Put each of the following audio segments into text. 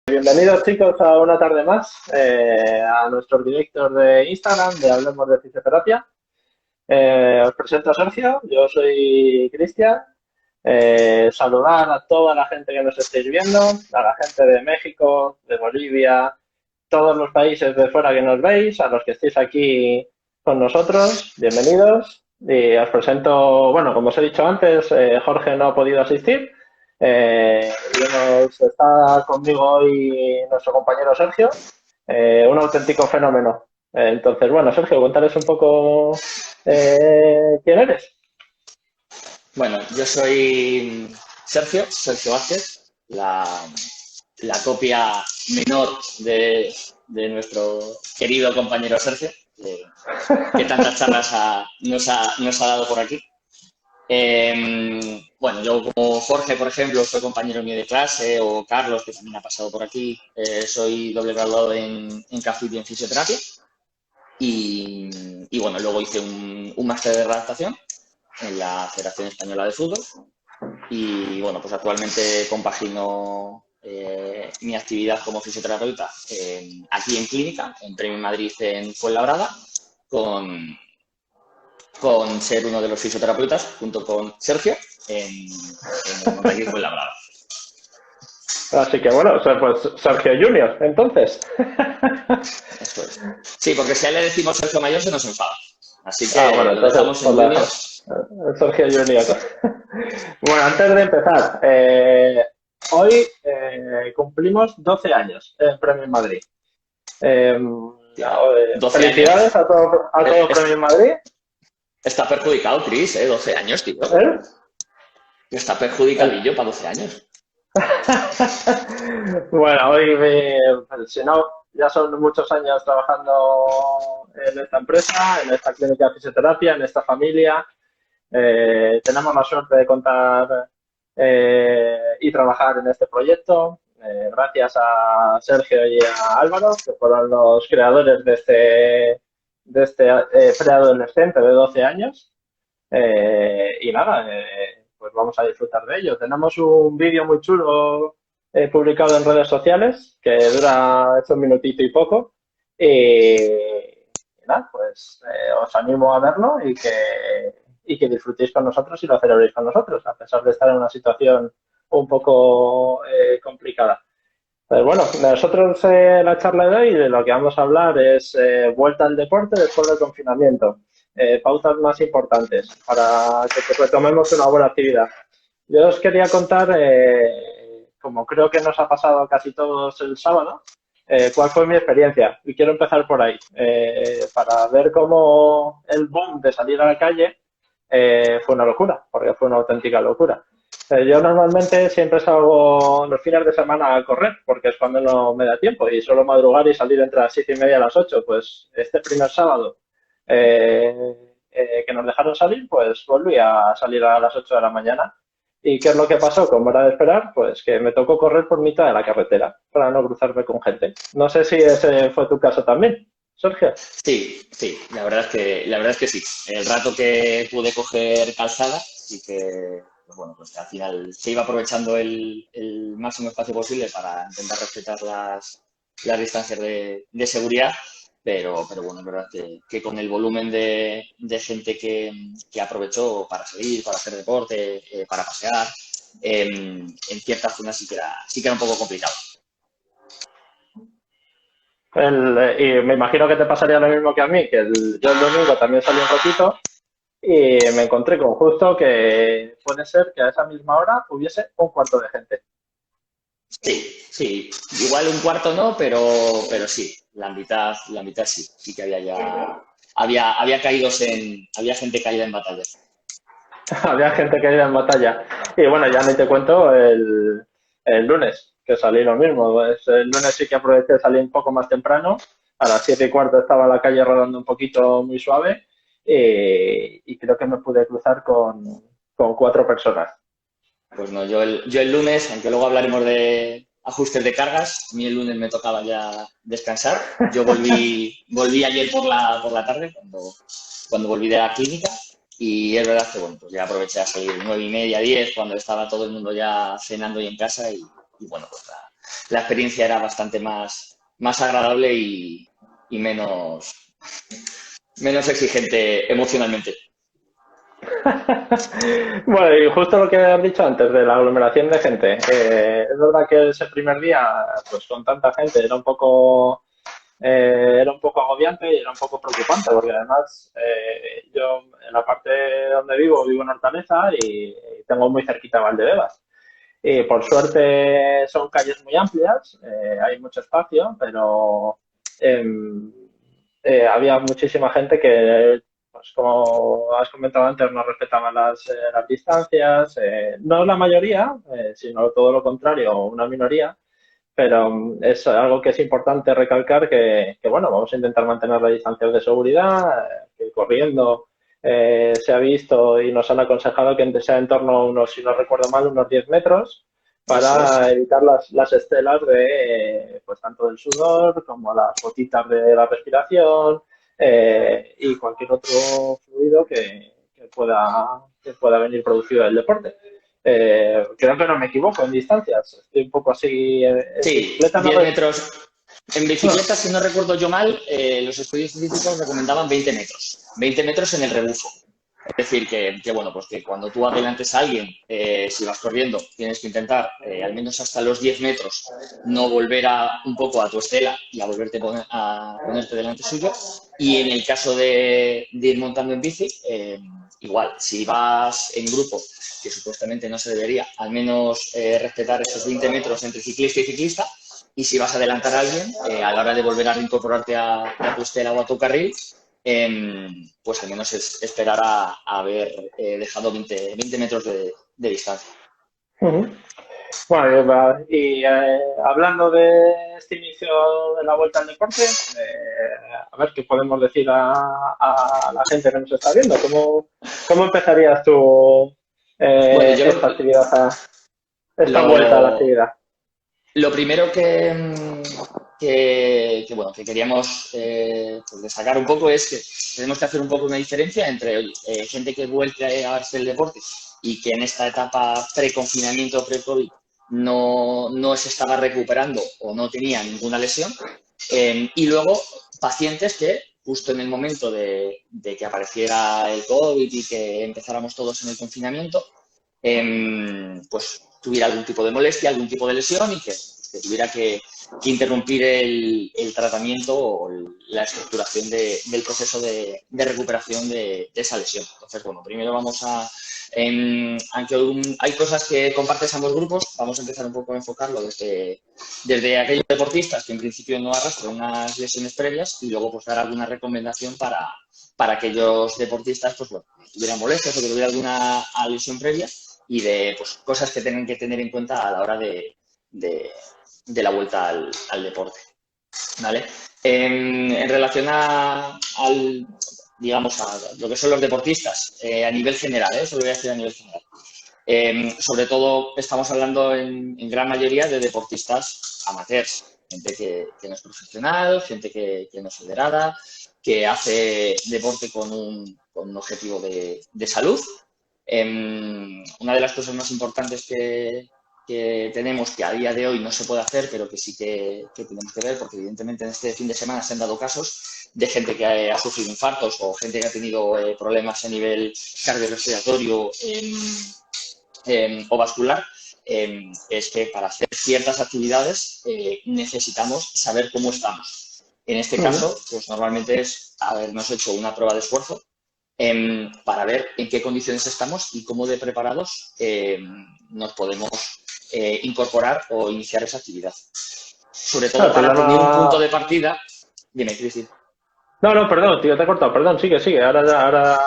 Bienvenidos chicos a una tarde más a nuestros directos de Instagram de Hablemos de Fisioterapia. Os presento a Sergio, yo soy Cristian. Saludar a toda la gente que nos estáis viendo, a la gente de México, de Bolivia, todos los países de fuera que nos veis, a los que estéis aquí con nosotros, bienvenidos. Y os presento, bueno, como os he dicho antes, Jorge no ha podido asistir. Y está conmigo hoy nuestro compañero Sergio, un auténtico fenómeno. Entonces, bueno, Sergio, cuéntales un poco quién eres. Bueno, yo soy Sergio Vázquez, la copia menor de nuestro querido compañero Sergio, que tantas charlas nos ha dado por aquí. Bueno, yo como Jorge, por ejemplo, soy compañero mío de clase, o Carlos, que también ha pasado por aquí, soy doble graduado en CAFIT y en fisioterapia. Y bueno, luego hice un máster de adaptación en la Federación Española de Fútbol y bueno, pues actualmente compagino mi actividad como fisioterapeuta aquí en clínica, en Premio Madrid en Fuenlabrada, con ser uno de los fisioterapeutas junto con Sergio en el Montañés Fuenlabrada. Así que bueno, pues Sergio Junior, entonces. Eso es. Sí, porque si a él le decimos Sergio Mayor se nos enfada. Así que Bueno, lo entonces, dejamos en Junior. Sergio Junior. Bueno, antes de empezar, hoy cumplimos 12 años en Premio Madrid. Tía, 12 Felicidades años. a todo Premio Madrid. Está perjudicado, Chris, 12 años, tío. Está perjudicadillo para 12 años. Bueno, hoy, si no, ya son muchos años trabajando en esta empresa, en esta clínica de fisioterapia, en esta familia. Tenemos la suerte de contar y trabajar en este proyecto. Gracias a Sergio y a Álvaro, que fueron los creadores de este preadolescente de 12 años. Y nada, pues vamos a disfrutar de ello. Tenemos un vídeo muy chulo publicado en redes sociales que dura 8 minutitos y poco. Y nada, pues os animo a verlo y que disfrutéis con nosotros y lo celebréis con nosotros, a pesar de estar en una situación un poco complicada. Pues bueno, nosotros la charla de hoy de lo que vamos a hablar es vuelta al deporte después del confinamiento. Pautas más importantes para que retomemos una buena actividad. Yo os quería contar, como creo que nos ha pasado a casi todos el sábado, cuál fue mi experiencia. Y quiero empezar por ahí, para ver cómo el boom de salir a la calle fue una locura, porque fue una auténtica locura. Yo normalmente siempre salgo los fines de semana a correr, porque es cuando no me da tiempo y suelo madrugar y salir entre las 7:30 y las 8. Pues este primer sábado que nos dejaron salir, pues volví a salir a las 8 de la mañana. ¿Y qué es lo que pasó? Como era de esperar, pues que me tocó correr por mitad de la carretera para no cruzarme con gente. No sé si ese fue tu caso también, Sergio. Sí, la verdad es que sí. El rato que pude coger calzada y que, pues bueno, pues al final se iba aprovechando el máximo espacio posible para intentar respetar las distancias de seguridad, pero bueno, es verdad que con el volumen de gente que aprovechó para salir, para hacer deporte, para pasear, en ciertas zonas sí que era un poco complicado. Y me imagino que te pasaría lo mismo que a mí, que yo el domingo también salí un ratito y me encontré con justo que puede ser que a esa misma hora hubiese un cuarto de gente. Sí. Igual un cuarto no, pero sí, la mitad sí. Sí que había ya, había había gente caída en batalla. Había gente que iba en batalla. Y bueno, ya ni te cuento el lunes, que salí lo mismo. Pues el lunes sí que aproveché de salir un poco más temprano. A las 7:15 estaba la calle rodando un poquito muy suave y creo que me pude cruzar con 4 personas. Pues no, yo el lunes, aunque luego hablaremos de ajustes de cargas, a mí el lunes me tocaba ya descansar. Yo volví ayer por la tarde, cuando volví de la clínica, y es verdad que bueno, pues ya aproveché a salir 9:30, 10, cuando estaba todo el mundo ya cenando y en casa, y bueno, pues la experiencia era bastante más agradable y menos exigente emocionalmente. Bueno, y justo lo que has dicho antes de la aglomeración de gente, es verdad que ese primer día, pues con tanta gente, era un poco agobiante y era un poco preocupante, porque además yo en la parte donde vivo en Hortaleza y tengo muy cerquita Valdebebas. Y por suerte son calles muy amplias, hay mucho espacio, pero em, había muchísima gente que, pues como has comentado antes, no respetaban las distancias. No la mayoría, sino todo lo contrario, una minoría. Pero es algo que es importante recalcar que, bueno, vamos a intentar mantener las distancias de seguridad, que corriendo se ha visto y nos han aconsejado que sea en torno a unos, si no recuerdo mal, unos 10 metros Eso para es. evitar las estelas de, pues tanto del sudor como las gotitas de la respiración y cualquier otro fluido que pueda venir producido del deporte. Creo que no me equivoco en distancias. Estoy un poco así en Sí, bicicleta. No 10 metros. En bicicleta, si no recuerdo yo mal, los estudios científicos recomendaban 20 metros. 20 metros en el rebufo. Es decir, bueno, pues que cuando tú adelantes a alguien, si vas corriendo, tienes que intentar al menos hasta los 10 metros no volver un poco a tu estela y a a ponerte delante suyo. Y en el caso de ir montando en bici, igual, si vas en grupo, que supuestamente no se debería, al menos respetar esos 20 metros entre ciclista y ciclista. Y si vas a adelantar a alguien, a la hora de volver a reincorporarte a tu estela o a tu carril, pues al menos es esperar a haber dejado 20 metros de distancia. Uh-huh. Bueno, y hablando de este inicio de la vuelta al deporte, a ver qué podemos decir a la gente que nos está viendo. ¿Cómo empezarías tú Bueno, yo esta actividad, esta vuelta a la lo, actividad? lo primero bueno, que queríamos pues destacar un poco es que tenemos que hacer un poco una diferencia entre oye, gente que vuelve a hacer el deporte y que en esta etapa pre-confinamiento, pre-COVID, no se estaba recuperando o no tenía ninguna lesión. Y luego pacientes que justo en el momento de que apareciera el COVID y que empezáramos todos en el confinamiento, pues tuviera algún tipo de molestia, algún tipo de lesión y que tuviera que interrumpir el tratamiento o la estructuración del proceso de recuperación de esa lesión. Entonces, bueno, primero vamos aunque hay cosas que compartes ambos grupos, vamos a empezar un poco a enfocarlo desde aquellos deportistas que en principio no arrastran unas lesiones previas y luego pues dar alguna recomendación para aquellos deportistas pues, bueno, que tuvieran molestias o que tuvieran alguna lesión previa y de pues, cosas que tengan que tener en cuenta a la hora de la vuelta al deporte. ¿Vale? En relación digamos, a lo que son los deportistas, a nivel general, eso lo voy a decir a nivel general. Sobre todo estamos hablando en gran mayoría de deportistas amateurs, gente que no es profesional, gente que no es federada, que hace deporte con un objetivo de salud. Una de las cosas más importantes que tenemos, que a día de hoy no se puede hacer, pero que sí que tenemos que ver, porque evidentemente en este fin de semana se han dado casos de gente que ha sufrido infartos o gente que ha tenido problemas a nivel cardiorrespiratorio o vascular, es que para hacer ciertas actividades necesitamos saber cómo estamos. En este caso, pues normalmente es habernos hecho una prueba de esfuerzo para ver en qué condiciones estamos y cómo de preparados nos podemos incorporar o iniciar esa actividad. Sobre todo Claro, el para tener un punto problema. de partida. Dime, Cristi. No, perdón, tío, te he cortado. Perdón, sigue. Ahora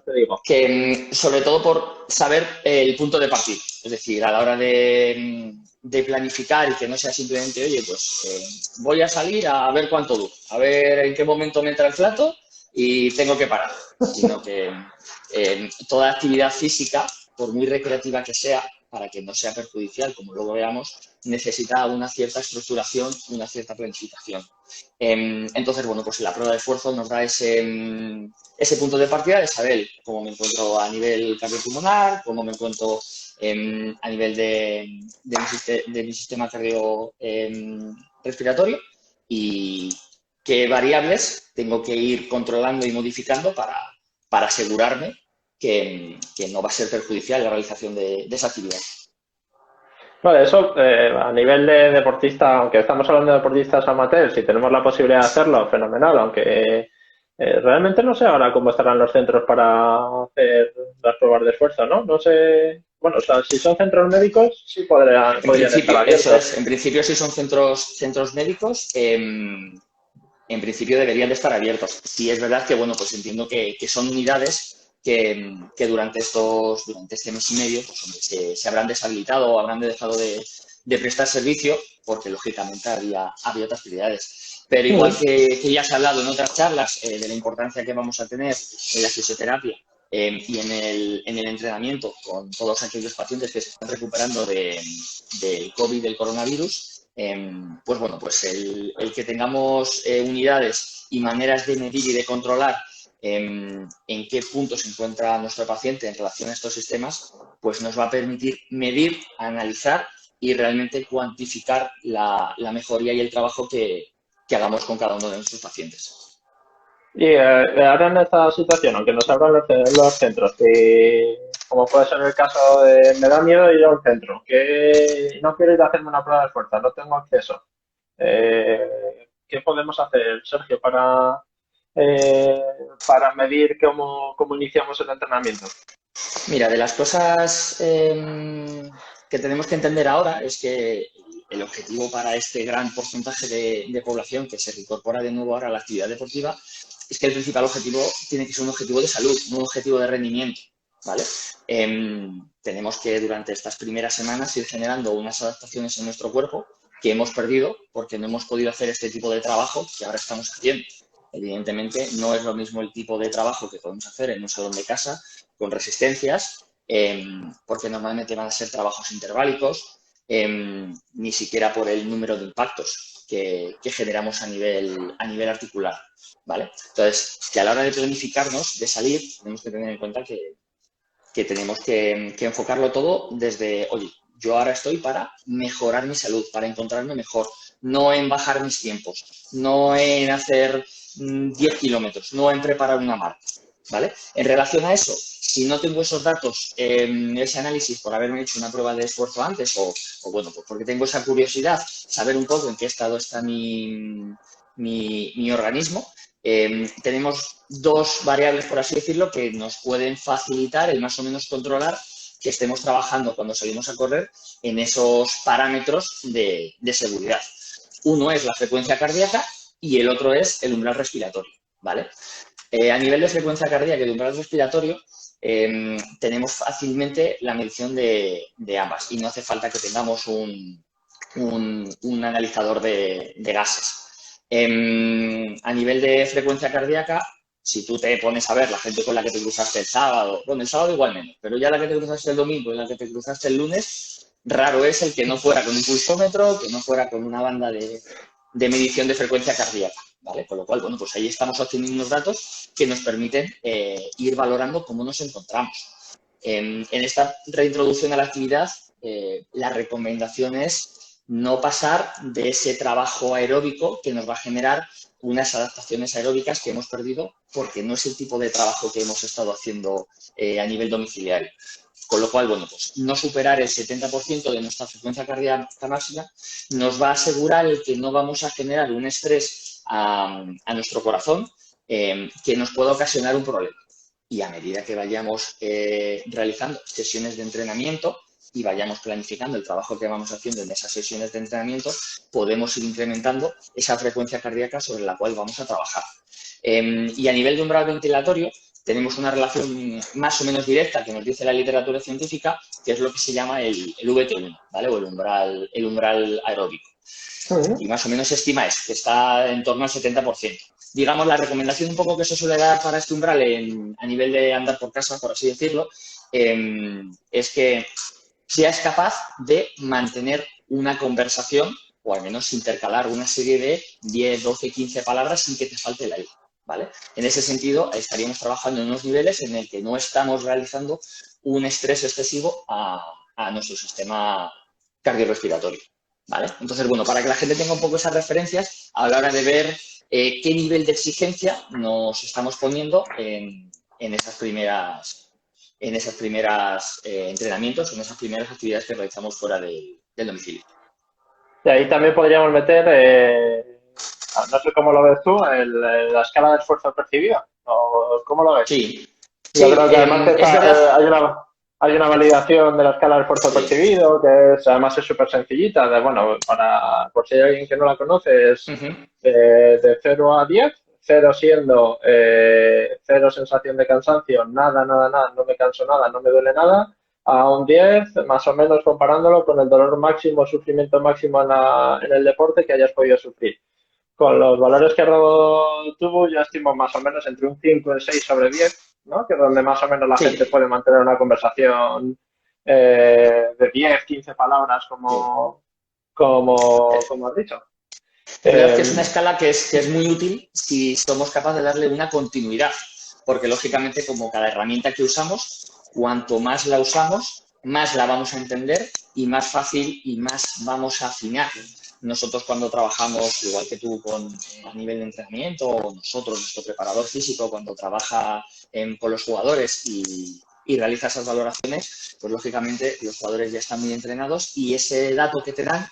te digo. Que sobre todo por saber el punto de partida. Es decir, a la hora de planificar y que no sea simplemente, oye, pues voy a salir a ver cuánto duro, a ver en qué momento me entra el plato y tengo que parar. Sino que toda actividad física, por muy recreativa que sea, para que no sea perjudicial, como luego veamos, necesita una cierta estructuración y una cierta planificación. Entonces, bueno, pues la prueba de esfuerzo nos da ese punto de partida de saber cómo me encuentro a nivel cardiopulmonar, cómo me encuentro a nivel de mi sistema cardio respiratorio y qué variables tengo que ir controlando y modificando para asegurarme que no va a ser perjudicial la realización de esa actividad. Vale, eso a nivel de deportista, aunque estamos hablando de deportistas amateurs, si tenemos la posibilidad de hacerlo, fenomenal, aunque realmente no sé ahora cómo estarán los centros para hacer las pruebas de esfuerzo, ¿no? No sé, bueno, o sea, si son centros médicos, sí podrían estar Eso abiertos. es. En principio, si son centros médicos, en principio deberían de estar abiertos. Sí es verdad que, bueno, pues entiendo que son unidades que durante este mes y medio, pues hombre, se habrán deshabilitado o habrán dejado de prestar servicio porque, lógicamente, había otras prioridades. Pero igual Mm. que ya se ha hablado en otras charlas de la importancia que vamos a tener en la fisioterapia y en el entrenamiento con todos aquellos pacientes que se están recuperando del COVID, del coronavirus, pues bueno, pues el que tengamos unidades y maneras de medir y de controlar en qué punto se encuentra nuestro paciente en relación a estos sistemas, pues nos va a permitir medir, analizar y realmente cuantificar la mejoría y el trabajo que hagamos con cada uno de nuestros pacientes. Y ahora en esta situación, aunque nos abran los centros, que como puede ser el caso de me da miedo ir al centro, que no quiero ir a hacerme una prueba de fuerza, no tengo acceso. ¿Qué podemos hacer, Sergio, eh, para medir cómo iniciamos el entrenamiento? Mira, de las cosas que tenemos que entender ahora es que el objetivo para este gran porcentaje de población que se reincorpora de nuevo ahora a la actividad deportiva es que el principal objetivo tiene que ser un objetivo de salud, no un objetivo de rendimiento, ¿vale? Tenemos que durante estas primeras semanas ir generando unas adaptaciones en nuestro cuerpo que hemos perdido porque no hemos podido hacer este tipo de trabajo que ahora estamos haciendo. Evidentemente, no es lo mismo el tipo de trabajo que podemos hacer en un salón de casa con resistencias, porque normalmente van a ser trabajos interválicos, ni siquiera por el número de impactos que generamos a nivel articular, ¿vale? Entonces, que a la hora de planificarnos, de salir, tenemos que tener en cuenta que tenemos que enfocarlo todo desde, oye, yo ahora estoy para mejorar mi salud, para encontrarme mejor, no en bajar mis tiempos, no en hacer 10 kilómetros, no en preparar una marca, ¿vale? En relación a eso, si no tengo esos datos, ese análisis por haberme hecho una prueba de esfuerzo antes o bueno, pues porque tengo esa curiosidad, saber un poco en qué estado está mi organismo, tenemos dos variables, por así decirlo, que nos pueden facilitar el más o menos controlar que estemos trabajando cuando salimos a correr en esos parámetros de seguridad. Uno es la frecuencia cardíaca y el otro es el umbral respiratorio, ¿vale? A nivel de frecuencia cardíaca y de umbral respiratorio, tenemos fácilmente la medición de ambas y no hace falta que tengamos un analizador de gases. A nivel de frecuencia cardíaca, si tú te pones a ver la gente con la que te cruzaste el sábado, bueno, el sábado igual menos, pero ya la que te cruzaste el domingo y la que te cruzaste el lunes, raro es el que no fuera con un pulsómetro, que no fuera con una banda de medición de frecuencia cardíaca, ¿vale? Con lo cual, bueno, pues ahí estamos obteniendo unos datos que nos permiten ir valorando cómo nos encontramos. En esta reintroducción a la actividad, la recomendación es no pasar de ese trabajo aeróbico que nos va a generar unas adaptaciones aeróbicas que hemos perdido porque no es el tipo de trabajo que hemos estado haciendo a nivel domiciliario. Con lo cual, bueno, pues no superar el 70% de nuestra frecuencia cardíaca máxima nos va a asegurar el que no vamos a generar un estrés a nuestro corazón que nos pueda ocasionar un problema. Y a medida que vayamos realizando sesiones de entrenamiento y vayamos planificando el trabajo que vamos haciendo en esas sesiones de entrenamiento, podemos ir incrementando esa frecuencia cardíaca sobre la cual vamos a trabajar. Y a nivel de umbral ventilatorio, tenemos una relación más o menos directa que nos dice la literatura científica, que es lo que se llama el VT1, ¿vale? O el umbral aeróbico. Y más o menos se estima eso, que está en torno al 70%. Digamos, la recomendación un poco que se suele dar para este umbral a nivel de andar por casa, por así decirlo, es que seas capaz de mantener una conversación o al menos intercalar una serie de 10, 12, 15 palabras sin que te falte el aire, ¿vale? En ese sentido, estaríamos trabajando en unos niveles en el que no estamos realizando un estrés excesivo a nuestro sistema cardiorrespiratorio, ¿vale? Entonces, bueno, para que la gente tenga un poco esas referencias a la hora de ver qué nivel de exigencia nos estamos poniendo en esas primeras entrenamientos, en esas primeras actividades que realizamos fuera del domicilio. Y ahí también podríamos meter, no sé cómo lo ves tú, la escala de esfuerzo percibido. ¿O cómo lo ves? Sí, Yo sí, creo que además es verdad. hay una validación de la escala de esfuerzo Sí. percibido, que además es súper sencillita. Bueno, por si hay alguien que no la conoce, es Ujú. de 0 a 10, 0 siendo cero sensación de cansancio, nada, nada, nada, no me canso nada, no me duele nada, a un 10, más o menos comparándolo con el dolor máximo, sufrimiento máximo en el deporte que hayas podido sufrir. Con los valores que ha dado tú, yo estimo más o menos entre un 5 y un 6 sobre 10, ¿no? Que es donde más o menos la gente Sí, puede mantener una conversación de 10, 15 palabras, sí. como has dicho. Es verdad que es una Eh, escala que es muy útil si somos capaces de darle una continuidad, porque lógicamente como cada herramienta que usamos, cuanto más la usamos, más la vamos a entender y más fácil y más vamos a afinar. Nosotros cuando trabajamos, igual que tú, a nivel de entrenamiento, o nosotros, nuestro preparador físico, cuando trabaja con los jugadores y realiza esas valoraciones, pues lógicamente los jugadores ya están muy entrenados y ese dato que te dan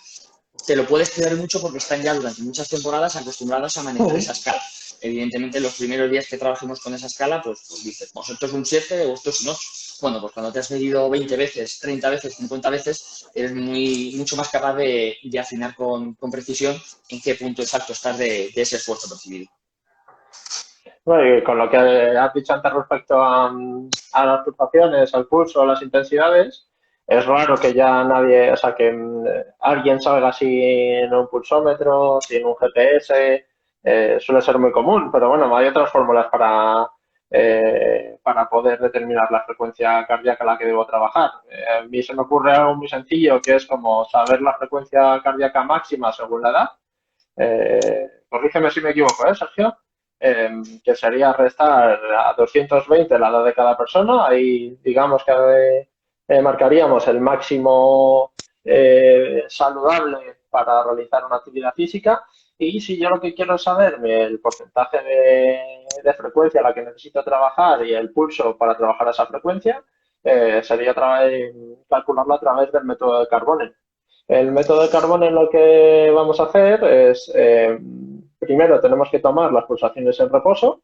te lo puedes creer mucho porque están ya durante muchas temporadas acostumbrados a manejar esa escala. Evidentemente, los primeros días que trabajemos con esa escala, pues dices, pues esto es un 7 o esto es un 8. Bueno, pues cuando te has medido 20 veces, 30 veces, 50 veces, eres mucho más capaz de afinar con precisión en qué punto exacto estás de ese esfuerzo percibido. bueno, y con lo que has dicho antes respecto a las pulsaciones, al pulso, a las intensidades, es raro que ya nadie, o sea, que alguien salga sin un pulsómetro, sin un GPS, suele ser muy común, pero bueno, hay otras fórmulas para poder determinar la frecuencia cardíaca a la que debo trabajar. A mí se me ocurre algo muy sencillo, que es como saber la frecuencia cardíaca máxima según la edad. Corrígeme si me equivoco, Sergio, que sería restar a 220 la edad de cada persona. Ahí digamos que marcaríamos el máximo saludable para realizar una actividad física. Y si yo lo que quiero es saber el porcentaje de frecuencia a la que necesito trabajar y el pulso para trabajar a esa frecuencia, sería calcularlo a través del método de Carbone. El método de Carbone lo que vamos a hacer es, primero tenemos que tomar las pulsaciones en reposo.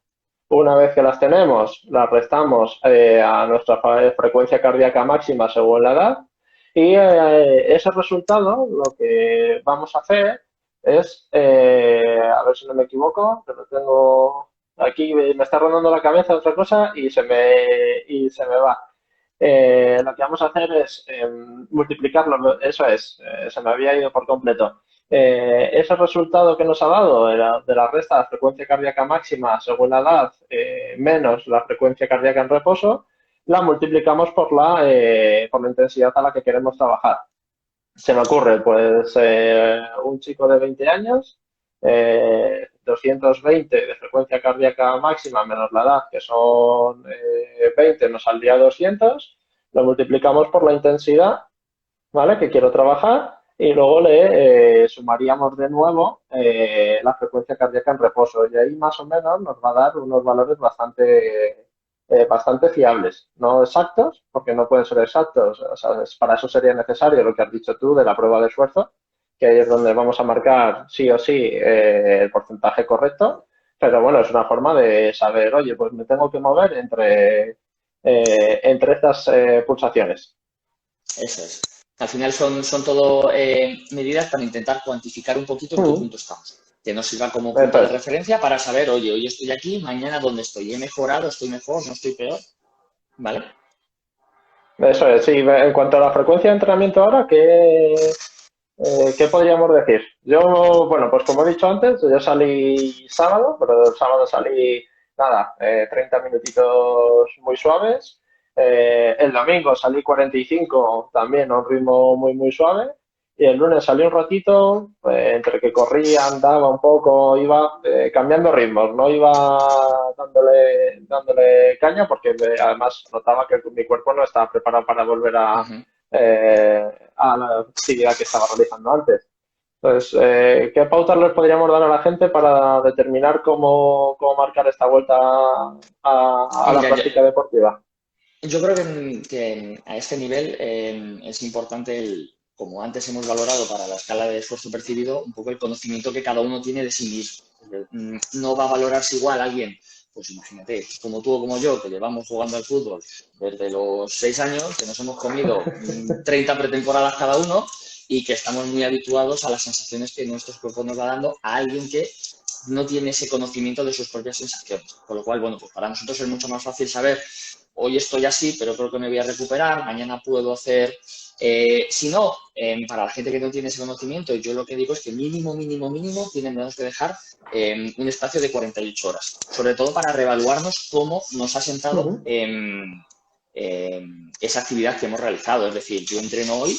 Una vez que las tenemos, las restamos a nuestra frecuencia cardíaca máxima según la edad. Y ese resultado lo que vamos a hacer es, a ver si no me equivoco, que lo tengo aquí, me está rondando la cabeza otra cosa y se me va. Lo que vamos a hacer es multiplicarlo, eso es, se me había ido por completo. Ese resultado que nos ha dado de la resta de la frecuencia cardíaca máxima según la edad menos la frecuencia cardíaca en reposo, la multiplicamos por la intensidad a la que queremos trabajar. Se me ocurre, pues, un chico de 20 años, 220 de frecuencia cardíaca máxima menos la edad, que son 20, nos saldría 200, lo multiplicamos por la intensidad, ¿vale? Que quiero trabajar y luego le sumaríamos de nuevo la frecuencia cardíaca en reposo y ahí más o menos nos va a dar unos valores bastante fiables, no exactos, porque no pueden ser exactos, o sea, para eso sería necesario lo que has dicho tú de la prueba de esfuerzo, que ahí es donde vamos a marcar sí o sí el porcentaje correcto, pero bueno, es una forma de saber, oye, pues me tengo que mover entre estas pulsaciones. Eso es. Al final son todo medidas para intentar cuantificar un poquito en qué Mm, punto estamos. Que nos sirva como punto Eso de es. referencia para saber, oye, hoy estoy aquí, mañana dónde estoy. ¿He mejorado? ¿Estoy mejor? ¿No estoy peor? ¿Vale? Eso es, sí. En cuanto a la frecuencia de entrenamiento ahora, ¿qué podríamos decir? Yo, bueno, pues como he dicho antes, yo salí sábado, pero el sábado salí, nada, 30 minutitos muy suaves. El domingo salí 45 también a un ritmo muy, muy suave. Y el lunes salí un ratito, entre que corría, andaba un poco, iba cambiando ritmos, no iba dándole caña porque además notaba que mi cuerpo no estaba preparado para volver a, Ujú. a la actividad que estaba realizando antes. Entonces, ¿qué pautas les podríamos dar a la gente para determinar cómo marcar esta vuelta a la Mira, práctica deportiva? yo creo que a este nivel es importante como antes hemos valorado para la escala de esfuerzo percibido, un poco el conocimiento que cada uno tiene de sí mismo. No va a valorarse igual alguien, pues imagínate, como tú o como yo, que llevamos jugando al fútbol desde los 6 años, que nos hemos comido 30 pretemporadas cada uno y que estamos muy habituados a las sensaciones que nuestro cuerpo nos va dando, a alguien que no tiene ese conocimiento de sus propias sensaciones. Con lo cual, bueno, pues para nosotros es mucho más fácil saber hoy estoy así, pero creo que me voy a recuperar, mañana puedo hacer... si no, para la gente que no tiene ese conocimiento, yo lo que digo es que mínimo, mínimo, mínimo tenemos que dejar un espacio de 48 horas, sobre todo para reevaluarnos cómo nos ha sentado Ujú. esa actividad que hemos realizado. Es decir, yo entreno hoy,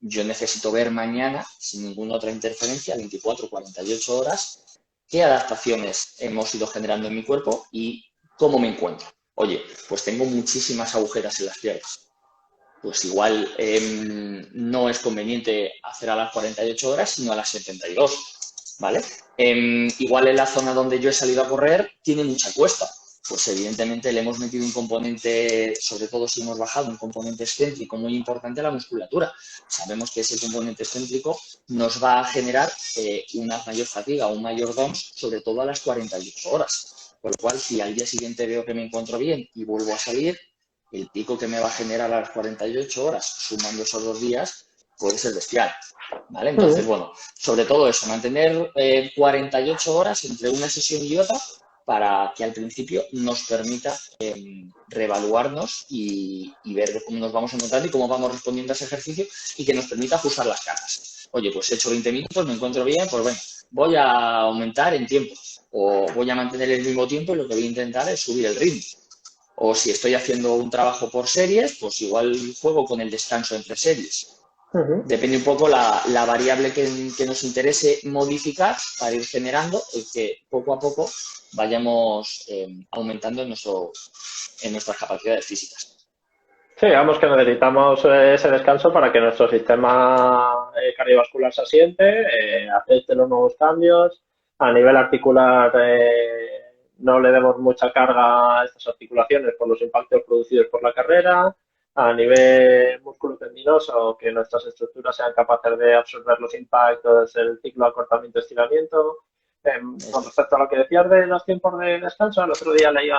yo necesito ver mañana, sin ninguna otra interferencia, 24, 48 horas, qué adaptaciones hemos ido generando en mi cuerpo y cómo me encuentro. Oye, pues tengo muchísimas agujeras en las piernas. Pues igual no es conveniente hacer a las 48 horas, sino a las 72, ¿vale? Igual en la zona donde yo he salido a correr tiene mucha cuesta. Pues evidentemente le hemos metido un componente, sobre todo si hemos bajado, un componente excéntrico muy importante a la musculatura. Sabemos que ese componente excéntrico nos va a generar una mayor fatiga, un mayor DOMS, sobre todo a las 48 horas. Por lo cual, si al día siguiente veo que me encuentro bien y vuelvo a salir, el pico que me va a generar a las 48 horas, sumando esos 2 días, puede ser bestial. ¿Vale? Entonces, Ujú. bueno, sobre todo eso, mantener 48 horas entre una sesión y otra para que al principio nos permita reevaluarnos y ver cómo nos vamos encontrando y cómo vamos respondiendo a ese ejercicio y que nos permita ajustar las cargas. Oye, pues he hecho 20 minutos, me encuentro bien, pues bueno, voy a aumentar en tiempo o voy a mantener el mismo tiempo y lo que voy a intentar es subir el ritmo. O si estoy haciendo un trabajo por series, pues igual juego con el descanso entre series. Ujú. Depende un poco la variable que nos interese modificar para ir generando el que poco a poco vayamos aumentando en nuestras capacidades físicas. Sí, digamos que necesitamos ese descanso para que nuestro sistema cardiovascular se asiente, acepte los nuevos cambios. A nivel articular, no le demos mucha carga a estas articulaciones por los impactos producidos por la carrera. A nivel músculo-tendinoso, que nuestras estructuras sean capaces de absorber los impactos, el ciclo de acortamiento-estiramiento. Con Eso es. respecto a lo que decías de los tiempos de descanso, el otro día leía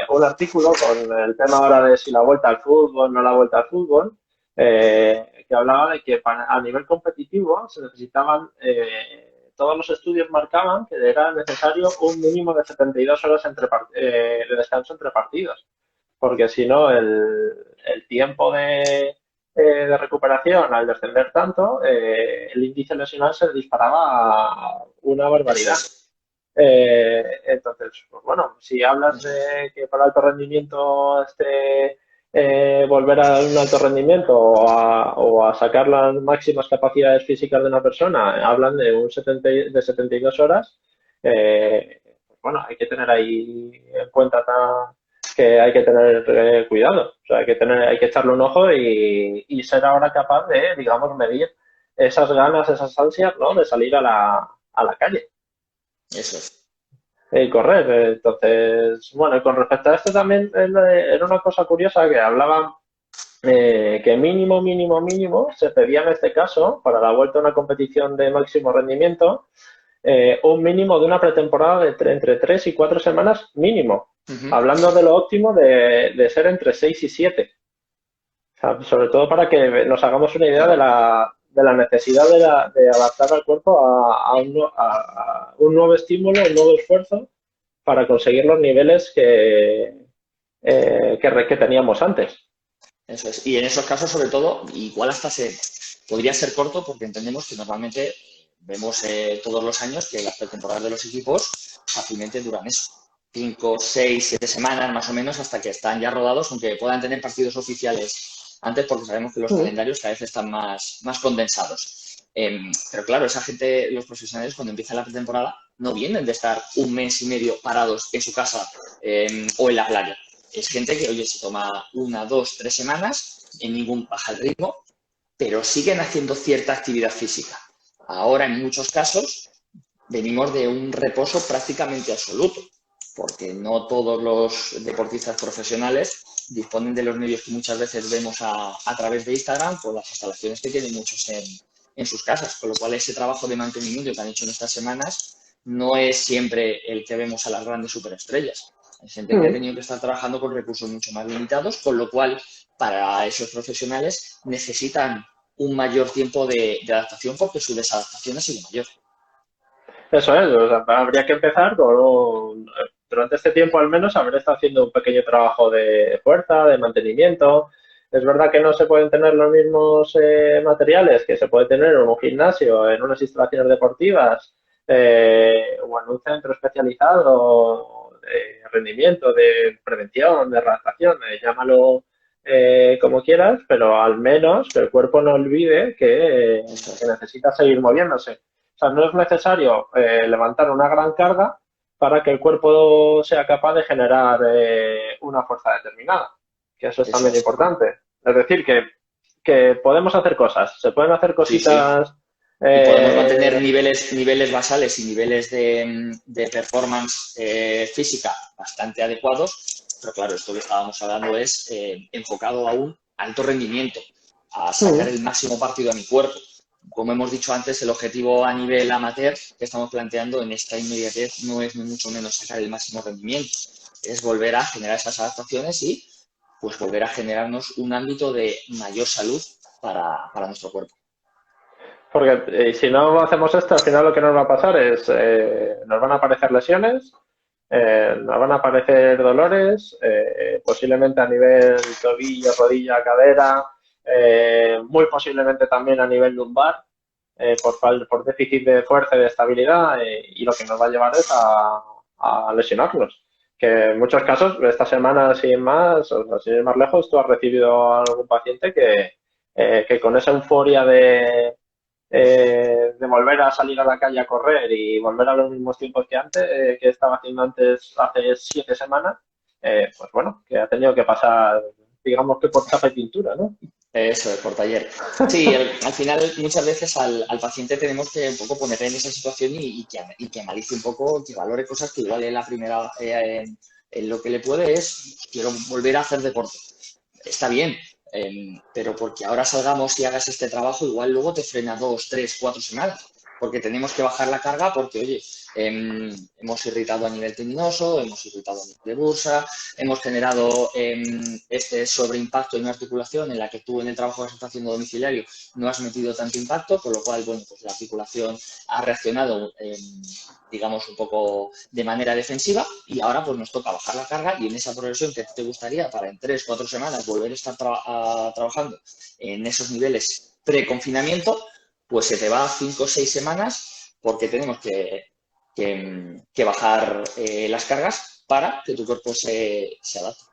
un artículo con el tema ahora de si la vuelta al fútbol, no la vuelta al fútbol, que hablaba de que a nivel competitivo se necesitaban, todos los estudios marcaban que era necesario un mínimo de 72 horas de descanso entre partidos, porque si no el tiempo de recuperación al descender tanto, el índice lesional se disparaba a una Eso barbaridad. es. Entonces, pues bueno, si hablas Eso es. de que para alto rendimiento volver a un alto rendimiento o a sacar las máximas capacidades físicas de una persona, hablan de 72 horas, pues bueno, hay que tener ahí en cuenta que hay que tener cuidado, o sea, hay que echarle un ojo y ser ahora capaz de, digamos, medir esas ganas, esas ansias, ¿no? De salir a la calle Eso es. y correr. Entonces, bueno, y con respecto a esto también era una cosa curiosa que hablaban que mínimo, mínimo, mínimo se pedía en este caso para la vuelta a una competición de máximo rendimiento un mínimo de una pretemporada entre 3 y 4 semanas mínimo. Ujú. Hablando de lo óptimo de ser entre 6 y 7. O sea, sobre todo para que nos hagamos una idea Claro. de la necesidad de adaptar al cuerpo a un nuevo estímulo, un nuevo esfuerzo para conseguir los niveles que teníamos antes. Eso es. Y en esos casos, sobre todo, igual hasta se podría ser corto porque entendemos que normalmente vemos todos los años que las pretemporadas de los equipos fácilmente duran eso. 5, 6, 7 semanas más o menos hasta que están ya rodados, aunque puedan tener partidos oficiales antes porque sabemos que los Mm. calendarios cada vez están más condensados. Pero claro, esa gente, los profesionales, cuando empieza la pretemporada, no vienen de estar un mes y medio parados en su casa o en la playa. es gente que, oye, se toma 1, 2, 3 semanas, en ningún baja el ritmo, pero siguen haciendo cierta actividad física. Ahora, en muchos casos, venimos de un reposo prácticamente absoluto, porque no todos los deportistas profesionales disponen de los medios que muchas veces vemos a través de Instagram por las instalaciones que tienen muchos en sus casas, con lo cual ese trabajo de mantenimiento que han hecho en estas semanas no es siempre el que vemos a las grandes superestrellas. Hay gente que ha tenido que estar trabajando con recursos mucho más limitados, con lo cual para esos profesionales necesitan un mayor tiempo de adaptación porque su desadaptación ha sido mayor. Eso es, o sea, habría que empezar durante este tiempo al menos, haber estado haciendo un pequeño trabajo de fuerza, de mantenimiento. Es verdad que no se pueden tener los mismos materiales que se puede tener en un gimnasio, en unas instalaciones deportivas o en un centro especializado de rendimiento, de prevención, de adaptación, llámalo como quieras, pero al menos que el cuerpo no olvide que necesita seguir moviéndose. O sea, no es necesario levantar una gran carga para que el cuerpo sea capaz de generar una fuerza determinada, que eso es Eso también es. importante. Es decir, que podemos hacer cosas, se pueden hacer Sí, sí. cositas. Y podemos mantener eh, niveles basales y niveles de performance física bastante adecuados, pero claro, esto que estábamos hablando es enfocado a un alto rendimiento, a sacar el máximo partido a mi cuerpo. Como hemos dicho antes, el objetivo a nivel amateur que estamos planteando en esta inmediatez no es ni mucho menos sacar el máximo rendimiento, es volver a generar esas adaptaciones y pues volver a generarnos un ámbito de mayor salud para nuestro cuerpo. Porque si no hacemos esto, al final lo que nos va a pasar es, nos van a aparecer lesiones, nos van a aparecer dolores, posiblemente a nivel tobillo, rodilla, cadera, muy posiblemente también a nivel lumbar, por déficit de fuerza y de estabilidad, y lo que nos va a llevar es a lesionarnos. Que en muchos casos, esta semana, sin más, o sea, sin ir más lejos, tú has recibido a algún paciente que con esa euforia de volver a salir a la calle a correr y volver a los mismos tiempos que antes, que estaba haciendo antes hace 7 semanas, pues bueno, que ha tenido que pasar, digamos que por chapa y pintura, ¿no? Eso, por taller. Sí, al final muchas veces al paciente tenemos que un poco ponerle en esa situación y que analice un poco, que valore cosas que igual en la primera, en lo que le puede es, quiero volver a hacer deporte. Está bien, pero porque ahora salgamos y hagas este trabajo, igual luego te frena 2, 3, 4 semanas, porque tenemos que bajar la carga porque, oye, hemos irritado a nivel tendinoso, hemos irritado a nivel de bursa, hemos generado este sobreimpacto en una articulación en la que tú en el trabajo que estás haciendo domiciliario no has metido tanto impacto, con lo cual, bueno, pues la articulación ha reaccionado, digamos, un poco de manera defensiva y ahora pues nos toca bajar la carga y en esa progresión que te gustaría para en 3, 4 semanas volver a estar trabajando en esos niveles pre-confinamiento, pues se te va a 5 o 6 semanas porque tenemos que bajar las cargas para que tu cuerpo se adapte.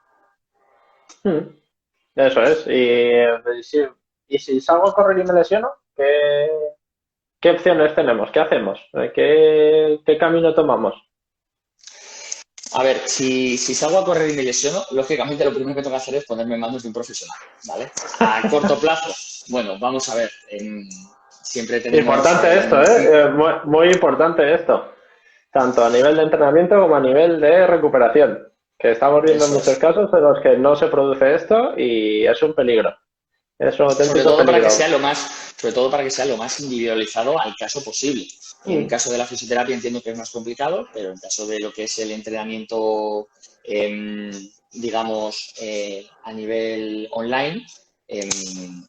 Eso es. Y si salgo a correr y me lesiono, ¿qué opciones tenemos? ¿Qué hacemos? ¿Qué camino tomamos? A ver, si salgo a correr y me lesiono, lógicamente lo primero que tengo que hacer es ponerme en manos de un profesional, ¿vale? A corto plazo, bueno, vamos a ver, siempre tenemos Importante esto, ¿eh? Muy, muy importante esto. Tanto a nivel de entrenamiento como a nivel de recuperación. Que estamos viendo eso muchos es. casos en los que no se produce esto y es un peligro. Es un Sobre auténtico todo para que peligro. sea lo más, sobre todo para que sea lo más individualizado al caso posible. En caso de la fisioterapia entiendo que es más complicado, pero en caso de lo que es el entrenamiento, digamos, a nivel online,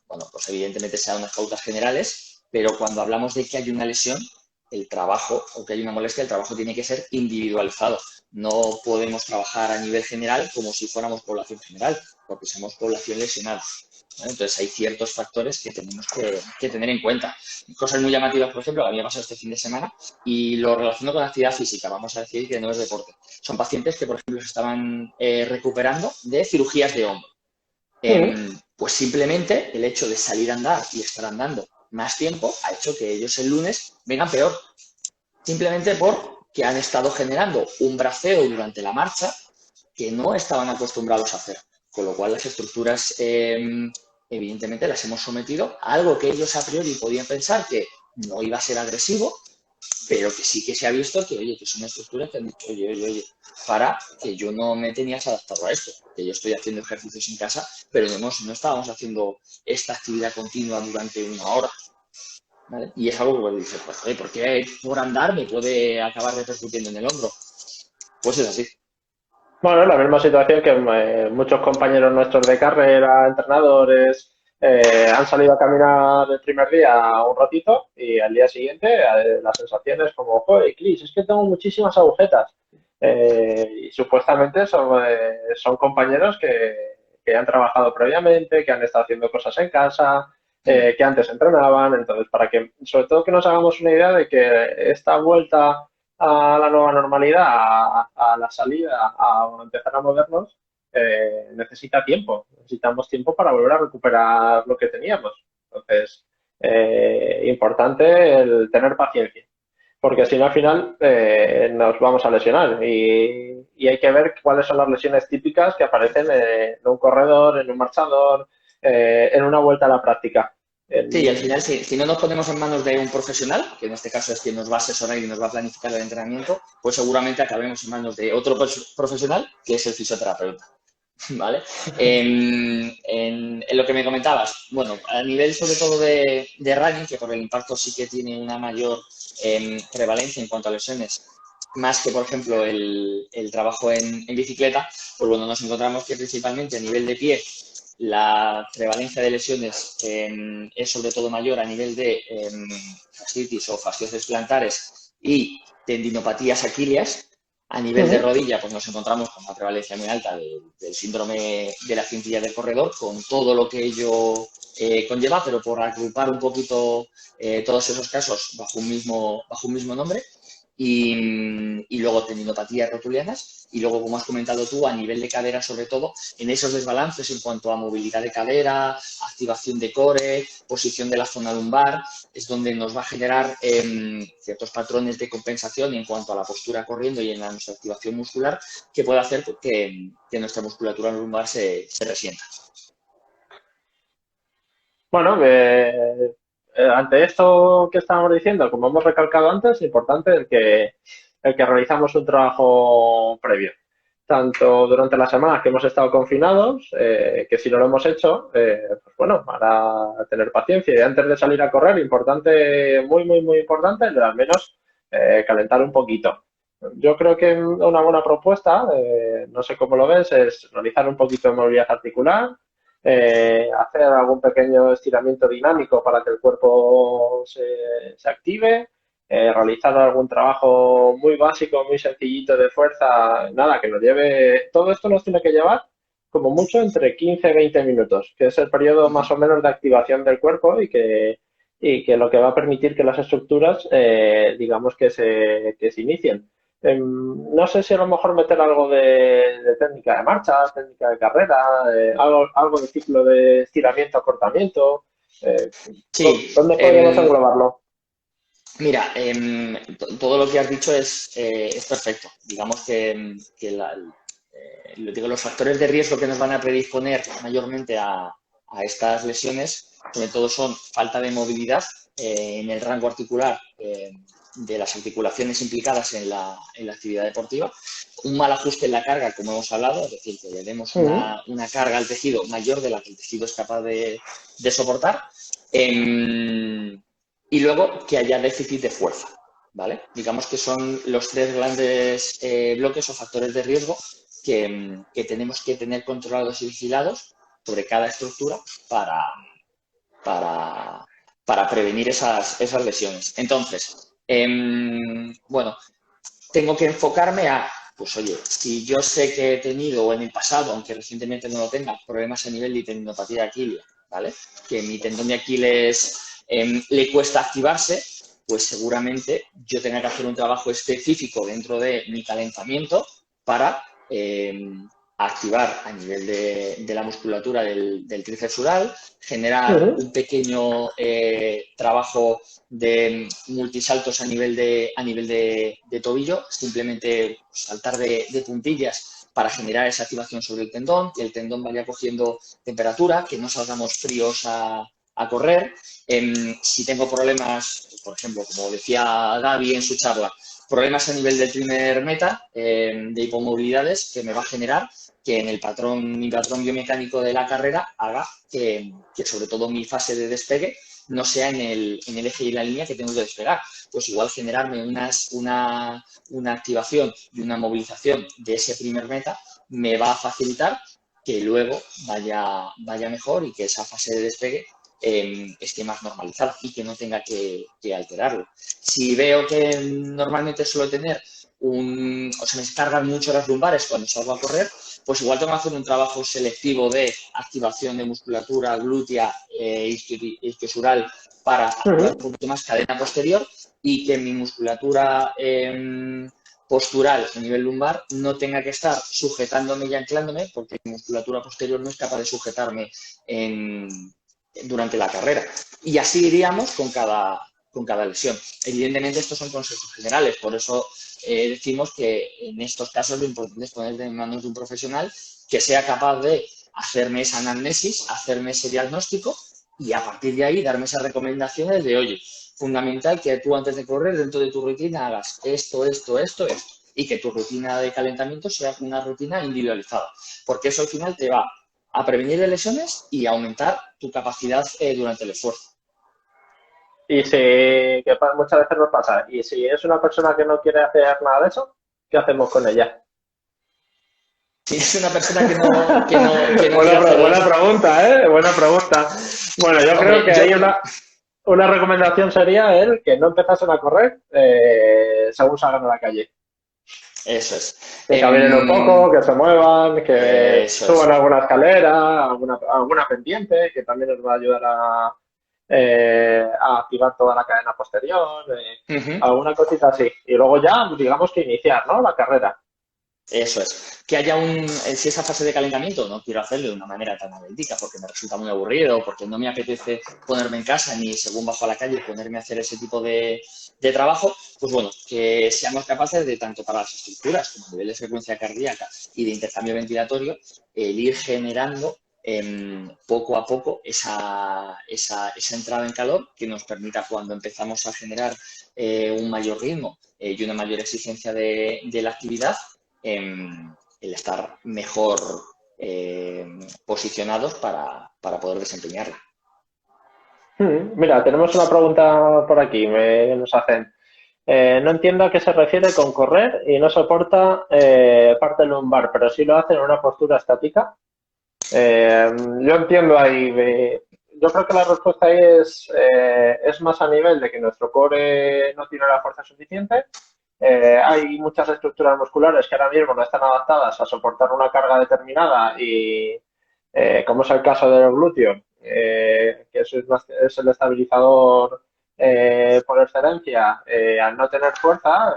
bueno, pues evidentemente se dan unas pautas generales, pero cuando hablamos de que hay una lesión, el trabajo o que hay una molestia, el trabajo tiene que ser individualizado. No podemos trabajar a nivel general como si fuéramos población general, porque somos población lesionada. ¿Vale? Entonces hay ciertos factores que tenemos que tener en cuenta. Cosas muy llamativas, por ejemplo, que a mí me ha pasado este fin de semana y lo relaciono con actividad física, vamos a decir que no es deporte. Son pacientes que, por ejemplo, se estaban recuperando de cirugías de hombro. Pues simplemente el hecho de salir a andar y estar andando más tiempo ha hecho que ellos el lunes vengan peor. Simplemente porque han estado generando un braceo durante la marcha que no estaban acostumbrados a hacer. Con lo cual las estructuras, evidentemente, las hemos sometido a algo que ellos a priori podían pensar que no iba a ser agresivo, pero que sí que se ha visto que, oye, que es una estructura que han dicho, oye, para que yo no me tenías adaptado a esto, que yo estoy haciendo ejercicios en casa, pero no estábamos haciendo esta actividad continua durante una hora, ¿vale? Y es algo que dices, pues, oye, ¿por qué por andar me puede acabar repercutiendo en el hombro? Pues es así. Bueno, es la misma situación que muchos compañeros nuestros de carrera, entrenadores, han salido a caminar el primer día un ratito y al día siguiente la sensación es como, joder, Cris, es que tengo muchísimas agujetas. Y supuestamente son compañeros que han trabajado previamente, que han estado haciendo cosas en casa, que antes entrenaban. Entonces, para que, sobre todo que nos hagamos una idea de que esta vuelta a la nueva normalidad, a la salida, a empezar a movernos, necesita tiempo. Necesitamos tiempo para volver a recuperar lo que teníamos. Entonces, importante el tener paciencia, porque si no al final nos vamos a lesionar y hay que ver cuáles son las lesiones típicas que aparecen en un corredor, en un marchador, en una vuelta a la práctica. Sí, y al final, si no nos ponemos en manos de un profesional, que en este caso es quien nos va a asesorar y nos va a planificar el entrenamiento, pues seguramente acabemos en manos de otro profesional, que es el fisioterapeuta. ¿Vale? En lo que me comentabas, bueno, a nivel sobre todo de running, que por el impacto sí que tiene una mayor prevalencia en cuanto a lesiones, más que por ejemplo el trabajo en bicicleta, pues bueno, nos encontramos que principalmente a nivel de pie la prevalencia de lesiones es sobre todo mayor a nivel de fascitis o fasciosis plantares y tendinopatías aquilias. A nivel de rodilla, pues nos encontramos con una prevalencia muy alta del síndrome de la cintilla del corredor, con todo lo que ello conlleva, pero por agrupar un poquito todos esos casos bajo un mismo nombre. Y luego tendinopatías rotulianas. Y luego, como has comentado tú, a nivel de cadera, sobre todo, en esos desbalances en cuanto a movilidad de cadera, activación de core, posición de la zona lumbar, es donde nos va a generar ciertos patrones de compensación en cuanto a la postura corriendo y en nuestra activación muscular, que puede hacer que nuestra musculatura lumbar se resienta. Bueno, ante esto que estábamos diciendo, como hemos recalcado antes, es importante el que realizamos un trabajo previo, tanto durante las semanas que hemos estado confinados, que si no lo hemos hecho, pues bueno, para tener paciencia y antes de salir a correr, importante, muy, muy, muy importante, al menos calentar un poquito. Yo creo que una buena propuesta, no sé cómo lo ves, es realizar un poquito de movilidad articular, hacer algún pequeño estiramiento dinámico para que el cuerpo se active, realizar algún trabajo muy básico, muy sencillito de fuerza, nada, que nos lleve, todo esto nos tiene que llevar como mucho entre 15 y 20 minutos, que es el periodo más o menos de activación del cuerpo y que lo que va a permitir que las estructuras, digamos, que se inicien. No sé si a lo mejor meter algo de técnica de marcha, técnica de carrera, algo de ciclo de estiramiento, acortamiento. Eh, Sí, ¿Dónde podríamos englobarlo? mira, todo lo que has dicho es perfecto. Digamos que los factores de riesgo que nos van a predisponer mayormente a estas lesiones, sobre todo son falta de movilidad en el rango articular de las articulaciones implicadas en la actividad deportiva, un mal ajuste en la carga, como hemos hablado, es decir, que le demos una carga al tejido mayor de la que el tejido es capaz de soportar. Y luego que haya déficit de fuerza, ¿vale? Digamos que son los tres grandes bloques o factores de riesgo que tenemos que tener controlados y vigilados sobre cada estructura para, para prevenir esas lesiones. Entonces, bueno, tengo que enfocarme a, pues oye, si yo sé que he tenido o en el pasado, aunque recientemente no lo tenga, problemas a nivel de tendinopatía de Aquiles, ¿vale? Que mi tendón de Aquiles le cuesta activarse, pues seguramente yo tenga que hacer un trabajo específico dentro de mi calentamiento para activar a nivel de la musculatura del tríceps ural, generar un pequeño trabajo de multisaltos a nivel de tobillo, simplemente saltar de puntillas para generar esa activación sobre el tendón, que el tendón vaya cogiendo temperatura, que no salgamos fríos a correr. Si tengo problemas, por ejemplo, como decía Gaby en su charla, problemas a nivel del primer meta, de hipomovilidades, que me va a generar que en mi patrón biomecánico de la carrera haga que sobre todo mi fase de despegue no sea en el eje y la línea que tengo que despegar. Pues igual generarme una activación y una movilización de ese primer meta me va a facilitar que luego vaya mejor y que esa fase de despegue esté más normalizada y que no tenga que alterarlo. Si veo que normalmente suelo tener o se me cargan mucho las lumbares cuando salgo a correr, pues igual tengo que hacer un trabajo selectivo de activación de musculatura glútea isquiosural para activar un poquito más cadena posterior y que mi musculatura postural a nivel lumbar no tenga que estar sujetándome y anclándome porque mi musculatura posterior no es capaz de sujetarme durante la carrera. Y así iríamos con cada lesión. Evidentemente estos son consejos generales, por eso decimos que en estos casos lo importante es poner en manos de un profesional que sea capaz de hacerme esa anamnesis, hacerme ese diagnóstico y a partir de ahí darme esas recomendaciones de, oye, fundamental que tú antes de correr dentro de tu rutina hagas esto y que tu rutina de calentamiento sea una rutina individualizada, porque eso al final te va a prevenir de lesiones y aumentar tu capacidad durante el esfuerzo. Y si, que muchas veces nos pasa, y si es una persona que no quiere hacer nada de eso, ¿qué hacemos con ella? Si es una persona que no Buena pregunta, ¿eh? Buena pregunta. Bueno, yo creo que hay una recomendación sería que no empezasen a correr según salgan a la calle. Eso es. Que caminen un poco, que se muevan, que suban alguna escalera, alguna pendiente, que también nos va a ayudar a activar toda la cadena posterior, alguna cosita así. Y luego ya, digamos que iniciar, ¿no? La carrera. Eso es. Que haya si esa fase de calentamiento no quiero hacerlo de una manera tan analítica porque me resulta muy aburrido, porque no me apetece ponerme en casa ni según bajo a la calle ponerme a hacer ese tipo de trabajo, pues bueno, que seamos capaces de tanto para las estructuras como a nivel de frecuencia cardíaca y de intercambio ventilatorio, el ir generando poco a poco esa entrada en calor que nos permita cuando empezamos a generar un mayor ritmo y una mayor exigencia de la actividad, el estar mejor posicionados para poder desempeñarla. Mira, tenemos una pregunta por aquí, nos hacen. No entiendo a qué se refiere con correr y no soporta parte lumbar, pero sí lo hace en una postura estática. Yo entiendo ahí, yo creo que la respuesta ahí es más a nivel de que nuestro core no tiene la fuerza suficiente. Hay muchas estructuras musculares que ahora mismo no están adaptadas a soportar una carga determinada y, como es el caso del glúteo, que es el estabilizador por excelencia, al no tener fuerza,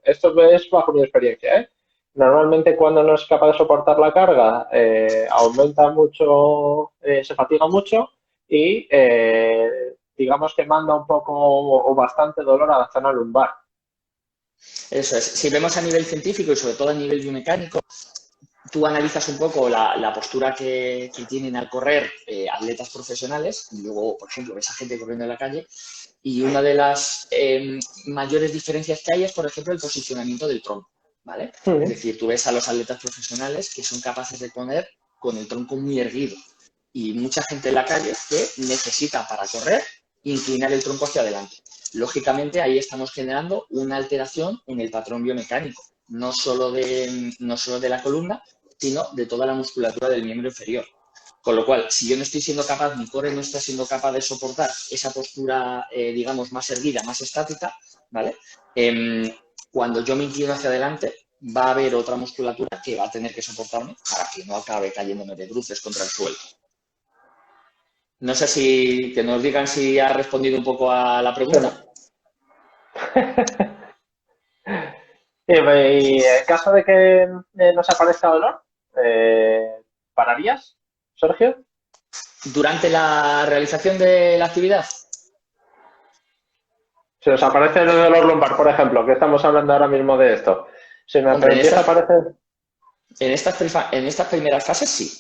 esto es bajo mi experiencia, ¿eh? Normalmente cuando no es capaz de soportar la carga, aumenta mucho, se fatiga mucho y digamos que manda un poco o bastante dolor a la zona lumbar. Eso es. Si vemos a nivel científico y sobre todo a nivel biomecánico, tú analizas un poco la postura que tienen al correr atletas profesionales y luego, por ejemplo, ves a gente corriendo en la calle y una de las mayores diferencias que hay es, por ejemplo, el posicionamiento del tronco, ¿vale? Es decir, tú ves a los atletas profesionales que son capaces de poner con el tronco muy erguido y mucha gente en la calle que necesita para correr inclinar el tronco hacia adelante. Lógicamente, ahí estamos generando una alteración en el patrón biomecánico, no solo de la columna, sino de toda la musculatura del miembro inferior. Con lo cual, si yo no estoy siendo capaz, mi core no está siendo capaz de soportar esa postura, digamos, más erguida, más estática, ¿vale? Cuando yo me inclino hacia adelante, va a haber otra musculatura que va a tener que soportarme para que no acabe cayéndome de bruces contra el suelo. No sé si que nos digan si ha respondido un poco a la pregunta. Y en caso de que nos aparezca dolor, ¿pararías, Sergio? Durante la realización de la actividad. Si os aparece el dolor lumbar, por ejemplo, que estamos hablando ahora mismo de esto. Si me empieza a aparecer... En estas primeras fases sí.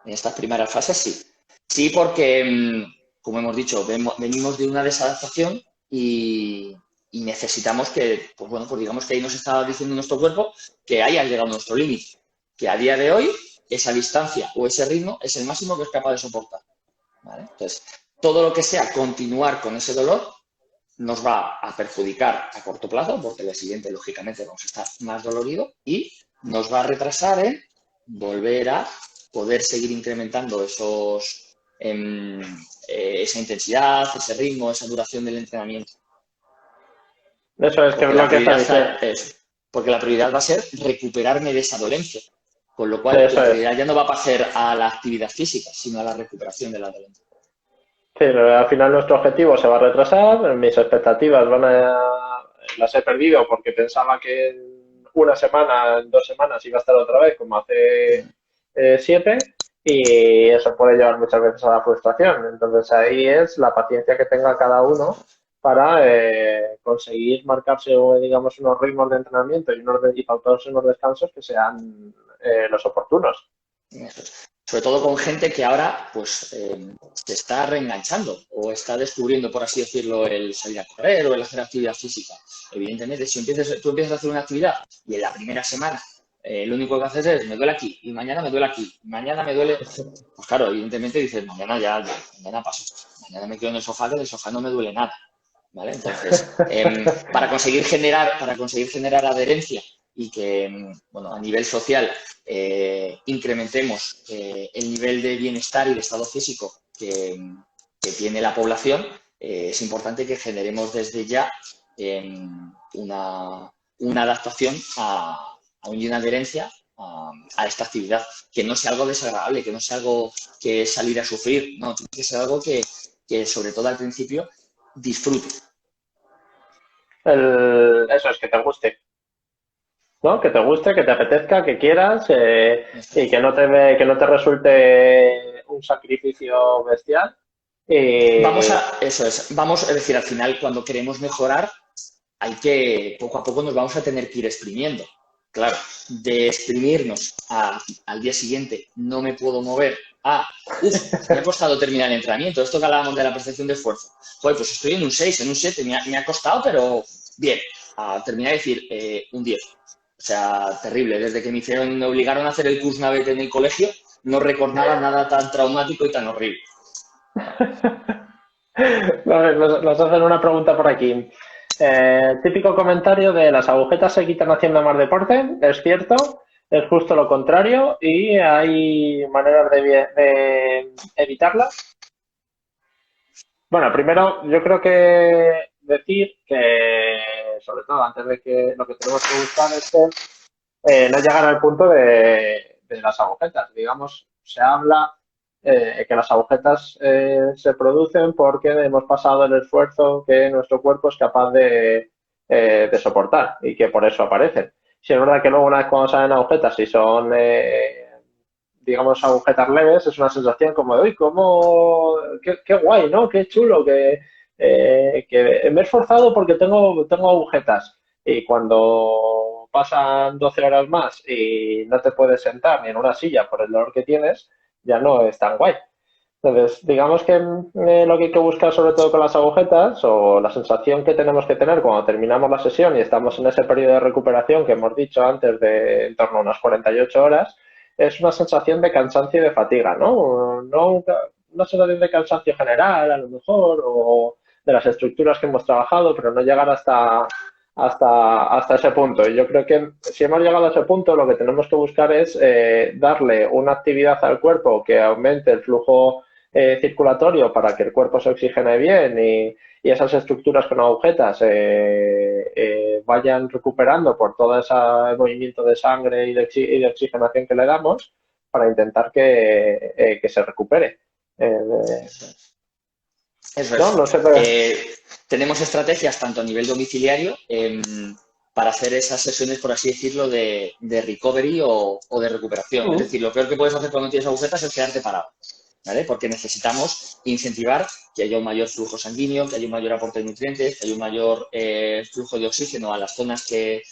En estas primeras fases sí. Sí, porque, como hemos dicho, venimos de una desadaptación y necesitamos que, pues bueno, pues digamos que ahí nos está diciendo nuestro cuerpo que haya llegado nuestro límite, que a día de hoy esa distancia o ese ritmo es el máximo que es capaz de soportar. ¿Vale? Entonces, todo lo que sea continuar con ese dolor nos va a perjudicar a corto plazo, porque el siguiente, lógicamente, vamos a estar más dolorido y nos va a retrasar en volver a poder seguir incrementando esa intensidad, ese ritmo, esa duración del entrenamiento. Eso es que es Porque la lo que está prioridad, diciendo. porque la prioridad va a ser recuperarme de esa dolencia. Con lo cual, Eso la es. prioridad ya no va a pasar a la actividad física, sino a la recuperación de la dolencia. Sí, al final nuestro objetivo se va a retrasar, mis expectativas las he perdido porque pensaba que en una semana, en 2 semanas iba a estar otra vez como hace 7 y eso puede llevar muchas veces a la frustración. Entonces ahí es la paciencia que tenga cada uno para conseguir marcarse, digamos, unos ritmos de entrenamiento y pautarse unos descansos que sean los oportunos. Sobre todo con gente que ahora pues se está reenganchando o está descubriendo, por así decirlo, el salir a correr o el hacer actividad física. Evidentemente, si tú empiezas a hacer una actividad y en la primera semana lo único que haces es me duele aquí y mañana me duele aquí, mañana me duele, pues claro, evidentemente dices mañana paso, mañana me quedo en el sofá que del sofá no me duele nada. ¿Vale? Entonces, para conseguir generar adherencia y que, bueno, a nivel social incrementemos el nivel de bienestar y de estado físico que tiene la población, es importante que generemos desde ya una adaptación y una adherencia a esta actividad, que no sea algo desagradable, que no sea algo que salir a sufrir, no, tiene que ser algo que sobre todo al principio disfrute. Eso es, que te guste. ¿No? Que te guste, que te apetezca, que quieras y que no te resulte un sacrificio bestial. Y Vamos a decir, al final, cuando queremos mejorar, hay que, poco a poco nos vamos a tener que ir exprimiendo. Claro, de exprimirnos al día siguiente, no me puedo mover, me ha costado terminar el entrenamiento, esto que hablábamos de la percepción de esfuerzo. Joder, pues estoy en un 6, en un 7, me ha costado, pero bien, a terminar de decir un 10. O sea, terrible, desde que me obligaron a hacer el Kursnavet en el colegio, no recordaba nada tan traumático y tan horrible. nos hacen una pregunta por aquí. Típico comentario de las agujetas se quitan haciendo más deporte. Es cierto, es justo lo contrario y hay maneras de evitarlas. Bueno, primero yo creo que decir que, sobre todo antes de que lo que tenemos que buscar es que no llegar al punto de las agujetas. Digamos, se habla que las agujetas se producen porque hemos pasado el esfuerzo que nuestro cuerpo es capaz de soportar y que por eso aparecen. Si es verdad que luego una vez cuando salen agujetas y son, digamos, agujetas leves, es una sensación como de, uy, qué guay, ¿no? Qué chulo, que me he esforzado porque tengo agujetas. Y cuando pasan 12 horas más y no te puedes sentar ni en una silla por el dolor que tienes, ya no es tan guay. Entonces, digamos que lo que hay que buscar sobre todo con las agujetas o la sensación que tenemos que tener cuando terminamos la sesión y estamos en ese periodo de recuperación que hemos dicho antes de en torno a unas 48 horas, es una sensación de cansancio y de fatiga, ¿no? No una sensación de cansancio general, a lo mejor, o de las estructuras que hemos trabajado, pero no llegar hasta ese punto. Y yo creo que si hemos llegado a ese punto, lo que tenemos que buscar es darle una actividad al cuerpo que aumente el flujo circulatorio para que el cuerpo se oxigene bien y esas estructuras con agujetas vayan recuperando por todo ese movimiento de sangre y de oxigenación que le damos para intentar que se recupere. Eso No, no es. sé, pero... Tenemos estrategias tanto a nivel domiciliario para hacer esas sesiones, por así decirlo, de recovery o de recuperación. Es decir, lo peor que puedes hacer cuando tienes agujetas es quedarte parado, ¿vale? Porque necesitamos incentivar que haya un mayor flujo sanguíneo, que haya un mayor aporte de nutrientes, que haya un mayor flujo de oxígeno a las zonas que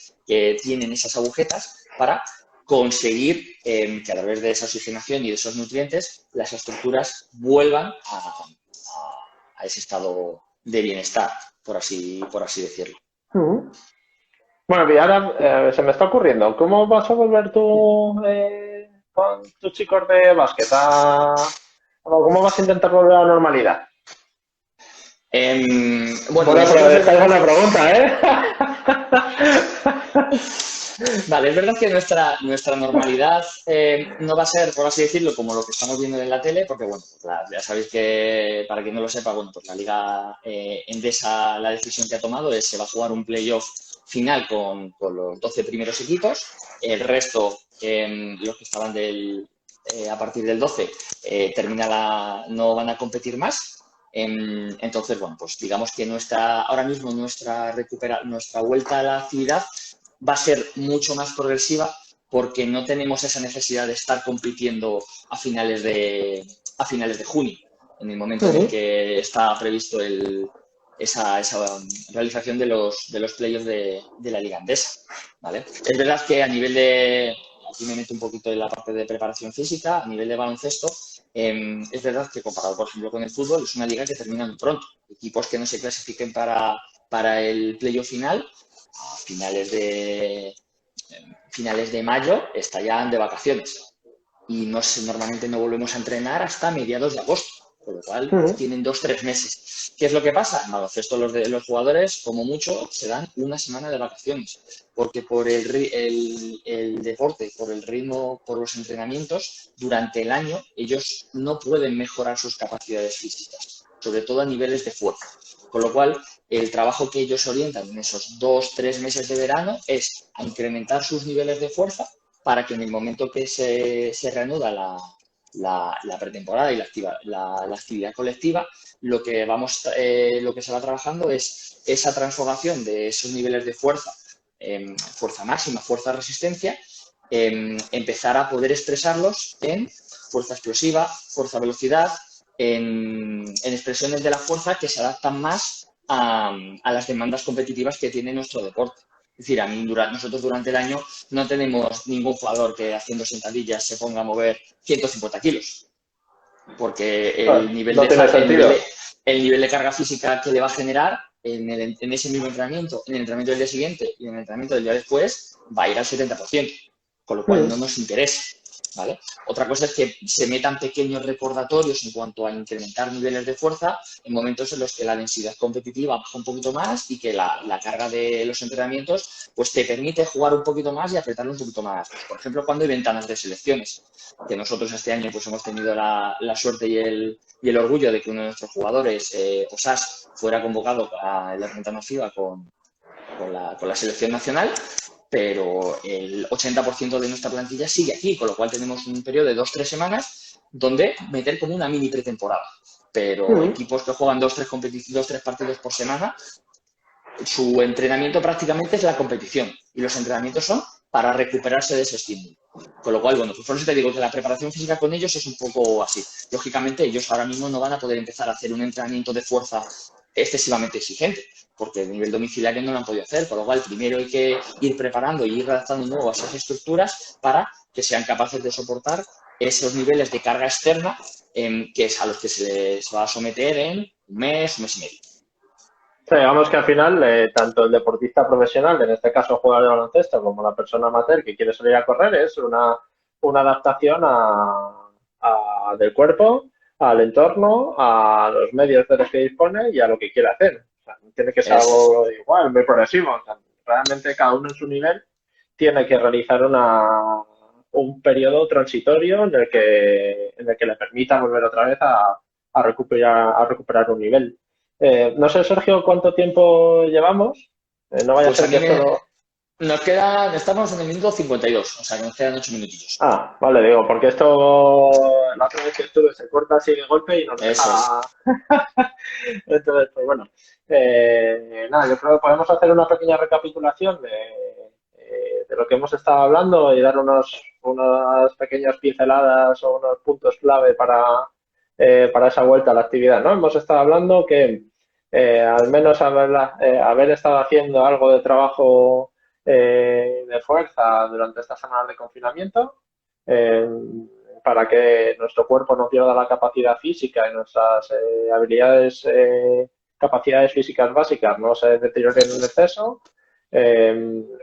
tienen esas agujetas para conseguir que a través de esa oxigenación y de esos nutrientes las estructuras vuelvan a ese estado de bienestar, por así decirlo. Uh-huh. Bueno, y ahora se me está ocurriendo, ¿cómo vas a volver tú con tus chicos de básquet? ¿Cómo vas a intentar volver a la normalidad? Bueno, esta es una pregunta, ¿eh? Vale, es verdad que nuestra normalidad no va a ser, por así decirlo, como lo que estamos viendo en la tele, porque bueno, pues ya sabéis que, para quien no lo sepa, bueno, pues la Liga Endesa, la decisión que ha tomado es que se va a jugar un playoff final con los 12 primeros equipos, el resto, los que estaban a partir del 12, no van a competir más. Entonces, bueno, pues digamos que ahora mismo nuestra vuelta a la actividad va a ser mucho más progresiva porque no tenemos esa necesidad de estar compitiendo a finales de junio, en el momento en el que está previsto esa realización de los playoffs de la Liga Endesa, ¿vale? Es verdad que a nivel aquí me meto un poquito en la parte de preparación física, a nivel de baloncesto, es verdad que comparado, por ejemplo, con el fútbol, es una liga que termina muy pronto. Equipos que no se clasifiquen para el playoff final, a finales de mayo, estallan de vacaciones. Y normalmente no volvemos a entrenar hasta mediados de agosto, con lo cual tienen 2-3 meses. ¿Qué es lo que pasa? En baloncesto los jugadores, como mucho, se dan una semana de vacaciones, porque por el deporte, por el ritmo, por los entrenamientos, durante el año ellos no pueden mejorar sus capacidades físicas, sobre todo a niveles de fuerza. Con lo cual, el trabajo que ellos orientan en esos 2-3 meses de verano es a incrementar sus niveles de fuerza para que en el momento que se reanuda la pretemporada y la actividad colectiva, lo que se va trabajando es esa transformación de esos niveles de fuerza, fuerza máxima, fuerza resistencia, empezar a poder expresarlos en fuerza explosiva, fuerza velocidad, en expresiones de la fuerza que se adaptan más a las demandas competitivas que tiene nuestro deporte. Es decir, nosotros durante el año no tenemos ningún jugador que haciendo sentadillas se ponga a mover 150 kilos, porque el nivel de carga física que le va a generar en ese mismo entrenamiento, en el entrenamiento del día siguiente y en el entrenamiento del día después, va a ir al 70%, con lo cual no nos interesa, ¿vale? Otra cosa es que se metan pequeños recordatorios en cuanto a incrementar niveles de fuerza en momentos en los que la densidad competitiva baja un poquito más y que la carga de los entrenamientos pues te permite jugar un poquito más y apretarlo un poquito más. Por ejemplo, cuando hay ventanas de selecciones, que nosotros este año pues hemos tenido la suerte y el orgullo de que uno de nuestros jugadores, Osas, fuera convocado a la ventana FIBA con la selección nacional, pero el 80% de nuestra plantilla sigue aquí, con lo cual tenemos un periodo de 2-3 semanas donde meter como una mini pretemporada. Pero equipos que juegan 2-3 partidos por semana, su entrenamiento prácticamente es la competición y los entrenamientos son para recuperarse de ese estímulo. Con lo cual, bueno, pues por eso te digo que la preparación física con ellos es un poco así. Lógicamente, ellos ahora mismo no van a poder empezar a hacer un entrenamiento de fuerza excesivamente exigente, porque a nivel domiciliario no lo han podido hacer, con lo cual primero hay que ir preparando y ir adaptando nuevo a esas estructuras para que sean capaces de soportar esos niveles de carga externa que es a los que se les va a someter en un mes y medio. O sea, digamos que al final, tanto el deportista profesional, en este caso jugador de baloncesto, como la persona amateur que quiere salir a correr, es una adaptación del cuerpo, al entorno, a los medios de los que dispone y a lo que quiere hacer. O sea, no tiene que ser algo igual, muy progresivo. O sea, realmente cada uno en su nivel tiene que realizar un periodo transitorio en el que le permita volver otra vez a recuperar un nivel. No sé, Sergio, cuánto tiempo llevamos. No vaya pues a ser que esto estamos en el minuto 52, o sea que nos quedan 8 minutillos. Ah, vale, digo, porque esto la otra vez que estuve se corta así de golpe y nos deja. Entonces, pues bueno. Nada, yo creo que podemos hacer una pequeña recapitulación de lo que hemos estado hablando y dar unas pequeñas pinceladas o unos puntos clave para esa vuelta a la actividad, ¿no? Hemos estado hablando que al menos haber estado haciendo algo de trabajo de fuerza durante estas semanas de confinamiento, eh, para que nuestro cuerpo no pierda la capacidad física y nuestras habilidades, capacidades físicas básicas no se deterioren en exceso.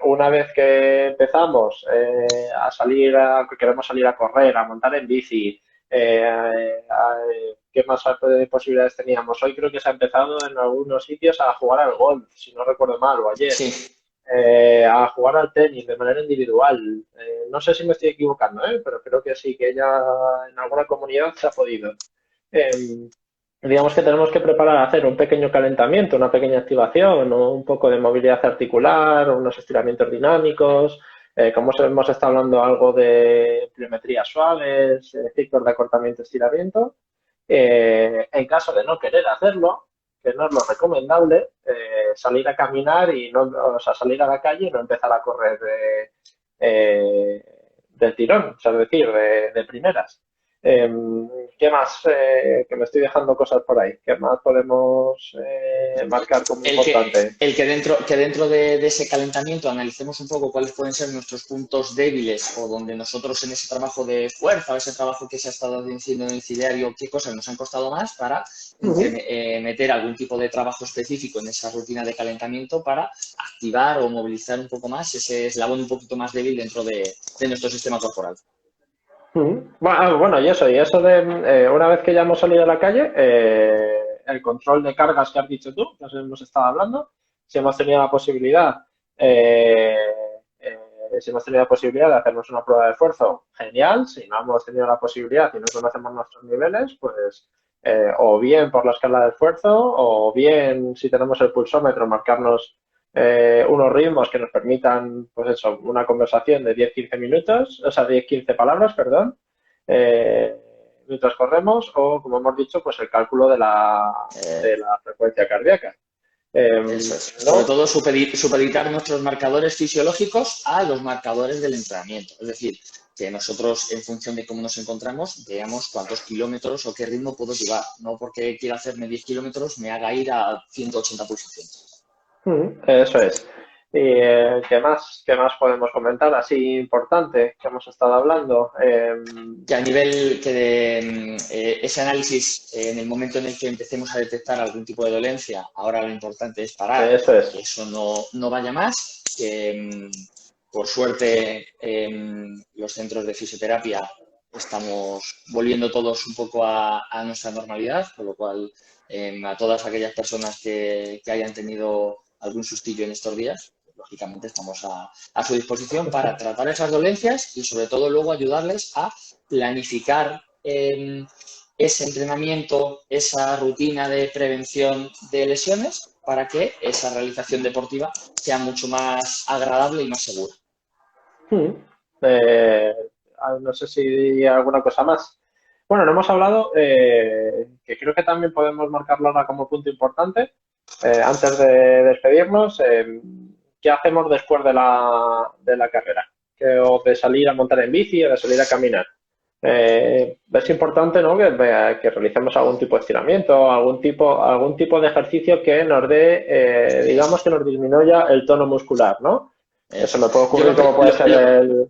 Una vez que empezamos que queremos salir a correr, a montar en bici, ¿qué más posibilidades teníamos? Hoy creo que se ha empezado en algunos sitios a jugar al golf, si no recuerdo mal, o ayer, Sí, a jugar al tenis de manera individual. No sé si me estoy equivocando, pero creo que sí, que ya en alguna comunidad se ha podido. Eh, digamos que tenemos que preparar a hacer un pequeño calentamiento, una pequeña activación, o un poco de movilidad articular, unos estiramientos dinámicos. Como hemos estado hablando, algo de pliometrías suaves, ciclos de acortamiento-estiramiento. En caso de no querer hacerlo, que no es lo recomendable, salir a caminar y no, o sea, salir a la calle y no empezar a correr del tirón, o sea, es decir, de primeras. Eh, ¿Qué más? Que me estoy dejando cosas por ahí. ¿Qué más podemos marcar como importante? que dentro de ese calentamiento analicemos un poco cuáles pueden ser nuestros puntos débiles o donde nosotros en ese trabajo de fuerza o ese trabajo que se ha estado haciendo en el ideario, qué cosas nos han costado más para Ujú. meter algún tipo de trabajo específico en esa rutina de calentamiento para activar o movilizar un poco más ese eslabón un poquito más débil dentro de nuestro sistema corporal. Ujú. Bueno, y eso de una vez que ya hemos salido a la calle, el control de cargas que has dicho tú, que hemos estado hablando, si hemos tenido la posibilidad, eh, si hemos tenido la posibilidad de hacernos una prueba de esfuerzo, genial. Si no hemos tenido la posibilidad y no conocemos nuestros niveles, pues o bien por la escala de esfuerzo, o bien si tenemos el pulsómetro, marcarnos unos ritmos que nos permitan, pues eso, una conversación de 10-15 minutos, o sea, 10-15 palabras, perdón, eh, mientras corremos, o como hemos dicho, pues el cálculo Eh, de la frecuencia cardíaca. Eh, Eso es. Sobre no, todo supeditar nuestros marcadores fisiológicos a los marcadores del entrenamiento. Es decir, que nosotros, en función de cómo nos encontramos, veamos cuántos kilómetros o qué ritmo puedo llevar. No porque quiera hacerme 10 kilómetros me haga ir a 180 pulsaciones. eso es. ¿Y qué más podemos comentar? Así importante que hemos estado hablando. Que a nivel que de ese análisis, en el momento en el que empecemos a detectar algún tipo de dolencia, ahora lo importante es parar, Eso que es. eso no vaya más, que por suerte los centros de fisioterapia estamos volviendo todos un poco a nuestra normalidad, con lo cual a todas aquellas personas que hayan tenido algún sustillo en estos días, lógicamente estamos a su disposición para tratar esas dolencias y sobre todo luego ayudarles a planificar ese entrenamiento, esa rutina de prevención de lesiones para que esa realización deportiva sea mucho más agradable y más segura. Mm. Eh, no sé si alguna cosa más. Bueno, no hemos hablado, que creo que también podemos marcarlo ahora como punto importante, antes de despedirnos, ¿qué hacemos después de la carrera? O de salir a montar en bici o de salir a caminar. Es importante, ¿no? Que realicemos algún tipo de estiramiento, algún tipo de ejercicio que nos dé, digamos, que nos disminuya el tono muscular, ¿no? Eso Eso me puede es. Yo ocurrir como puede ser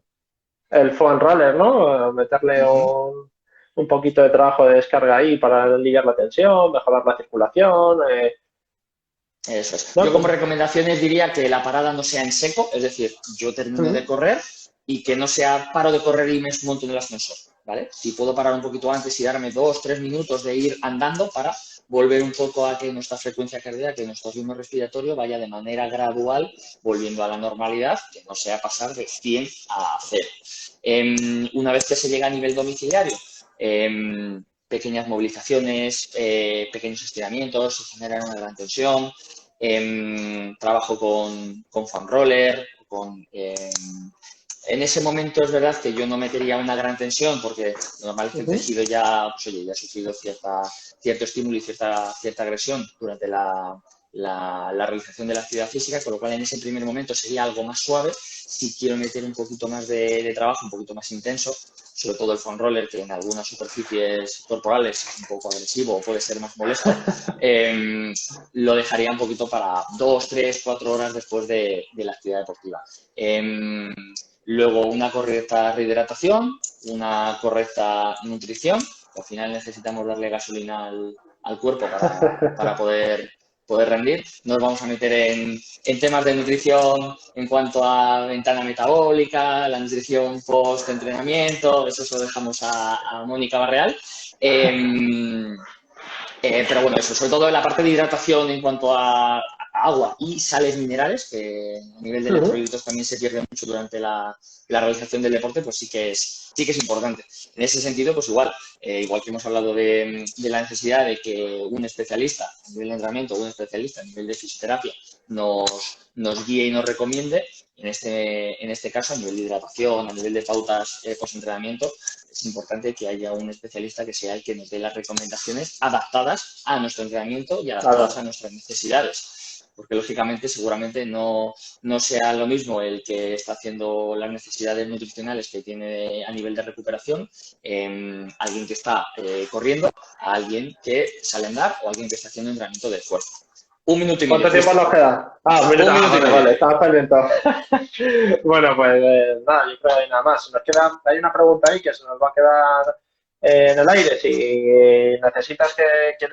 el foam roller, ¿no? Meterle un poquito de trabajo de descarga ahí para aliviar la tensión, mejorar la circulación. Eso es. ¿No? Yo como recomendaciones diría que la parada no sea en seco, es decir, yo termino de Ujú. correr y que no sea paro de correr y me monto en el ascensor, ¿vale? Si puedo parar un poquito antes y darme 2, 3 minutos de ir andando para volver un poco a que nuestra frecuencia cardíaca, que nuestro ritmo respiratorio vaya de manera gradual volviendo a la normalidad, que no sea pasar de 100 a 0. Una vez que se llega a nivel domiciliario, pequeñas movilizaciones, pequeños estiramientos, se generan una gran tensión, trabajo con foam roller, en ese momento es verdad que yo no metería una gran tensión porque normal es que el Ujú. tejido ya, pues, oye, ya ha sufrido cierto estímulo y cierta agresión durante la realización de la actividad física, con lo cual en ese primer momento sería algo más suave. Si quiero meter un poquito más de trabajo, un poquito más intenso, sobre todo el foam roller, que en algunas superficies corporales es un poco agresivo o puede ser más molesto, lo dejaría un poquito para 2, 3, 4 horas después de la actividad deportiva. Luego, una correcta rehidratación, una correcta nutrición. Al final necesitamos darle gasolina al cuerpo para poder rendir. No nos vamos a meter en temas de nutrición en cuanto a ventana metabólica, la nutrición post-entrenamiento, eso se lo dejamos a Mónica Barreal. Pero bueno, eso, sobre todo en la parte de hidratación en cuanto a agua y sales minerales, que a nivel de electrolitos también se pierde mucho durante la realización del deporte, pues sí que es importante. En ese sentido, pues igual que hemos hablado de la necesidad de que un especialista a nivel de entrenamiento, un especialista a nivel de fisioterapia nos guíe y nos recomiende, en este caso, a nivel de hidratación, a nivel de pautas post-entrenamiento, es importante que haya un especialista que sea el que nos dé las recomendaciones adaptadas a nuestro entrenamiento y adaptadas a nuestras necesidades. Porque, lógicamente, seguramente no sea lo mismo el que está haciendo las necesidades nutricionales que tiene a nivel de recuperación, alguien que está corriendo, a alguien que sale a andar o alguien que está haciendo entrenamiento de fuerza. 1 minuto y medio. ¿Cuánto tiempo nos queda? Un minuto y medio. Vale, estaba pendiente. Bueno, pues nada, yo creo que hay nada más. Hay una pregunta ahí que se nos va a quedar en el aire. Si necesitas que te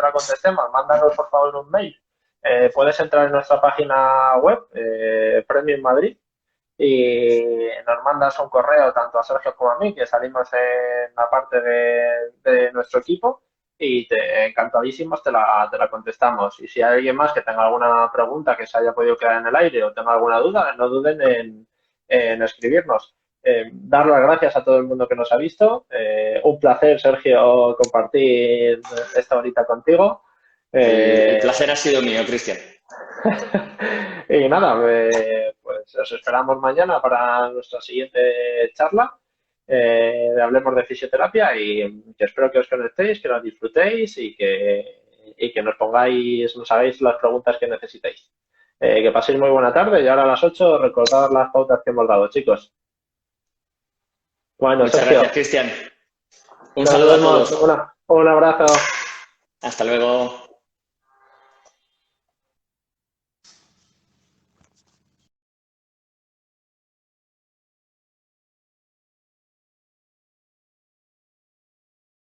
la contestemos, mándanos por favor un mail. Puedes entrar en nuestra página web, Premium Madrid, y nos mandas un correo tanto a Sergio como a mí, que salimos en la parte de nuestro equipo, y encantadísimos te la contestamos. Y si hay alguien más que tenga alguna pregunta que se haya podido quedar en el aire o tenga alguna duda, no duden en escribirnos. Dar las gracias a todo el mundo que nos ha visto. Un placer, Sergio, compartir esta horita contigo. El placer ha sido mío, Cristian. Y nada, pues os esperamos mañana para nuestra siguiente charla. Hablemos de fisioterapia y que espero que os conectéis, que lo disfrutéis y que nos hagáis las preguntas que necesitéis. Que paséis muy buena tarde y ahora a las 8 recordad las pautas que hemos dado, chicos. Bueno, muchas Sergio, gracias, Cristian. Un saludo a todos. Un abrazo. Hasta luego.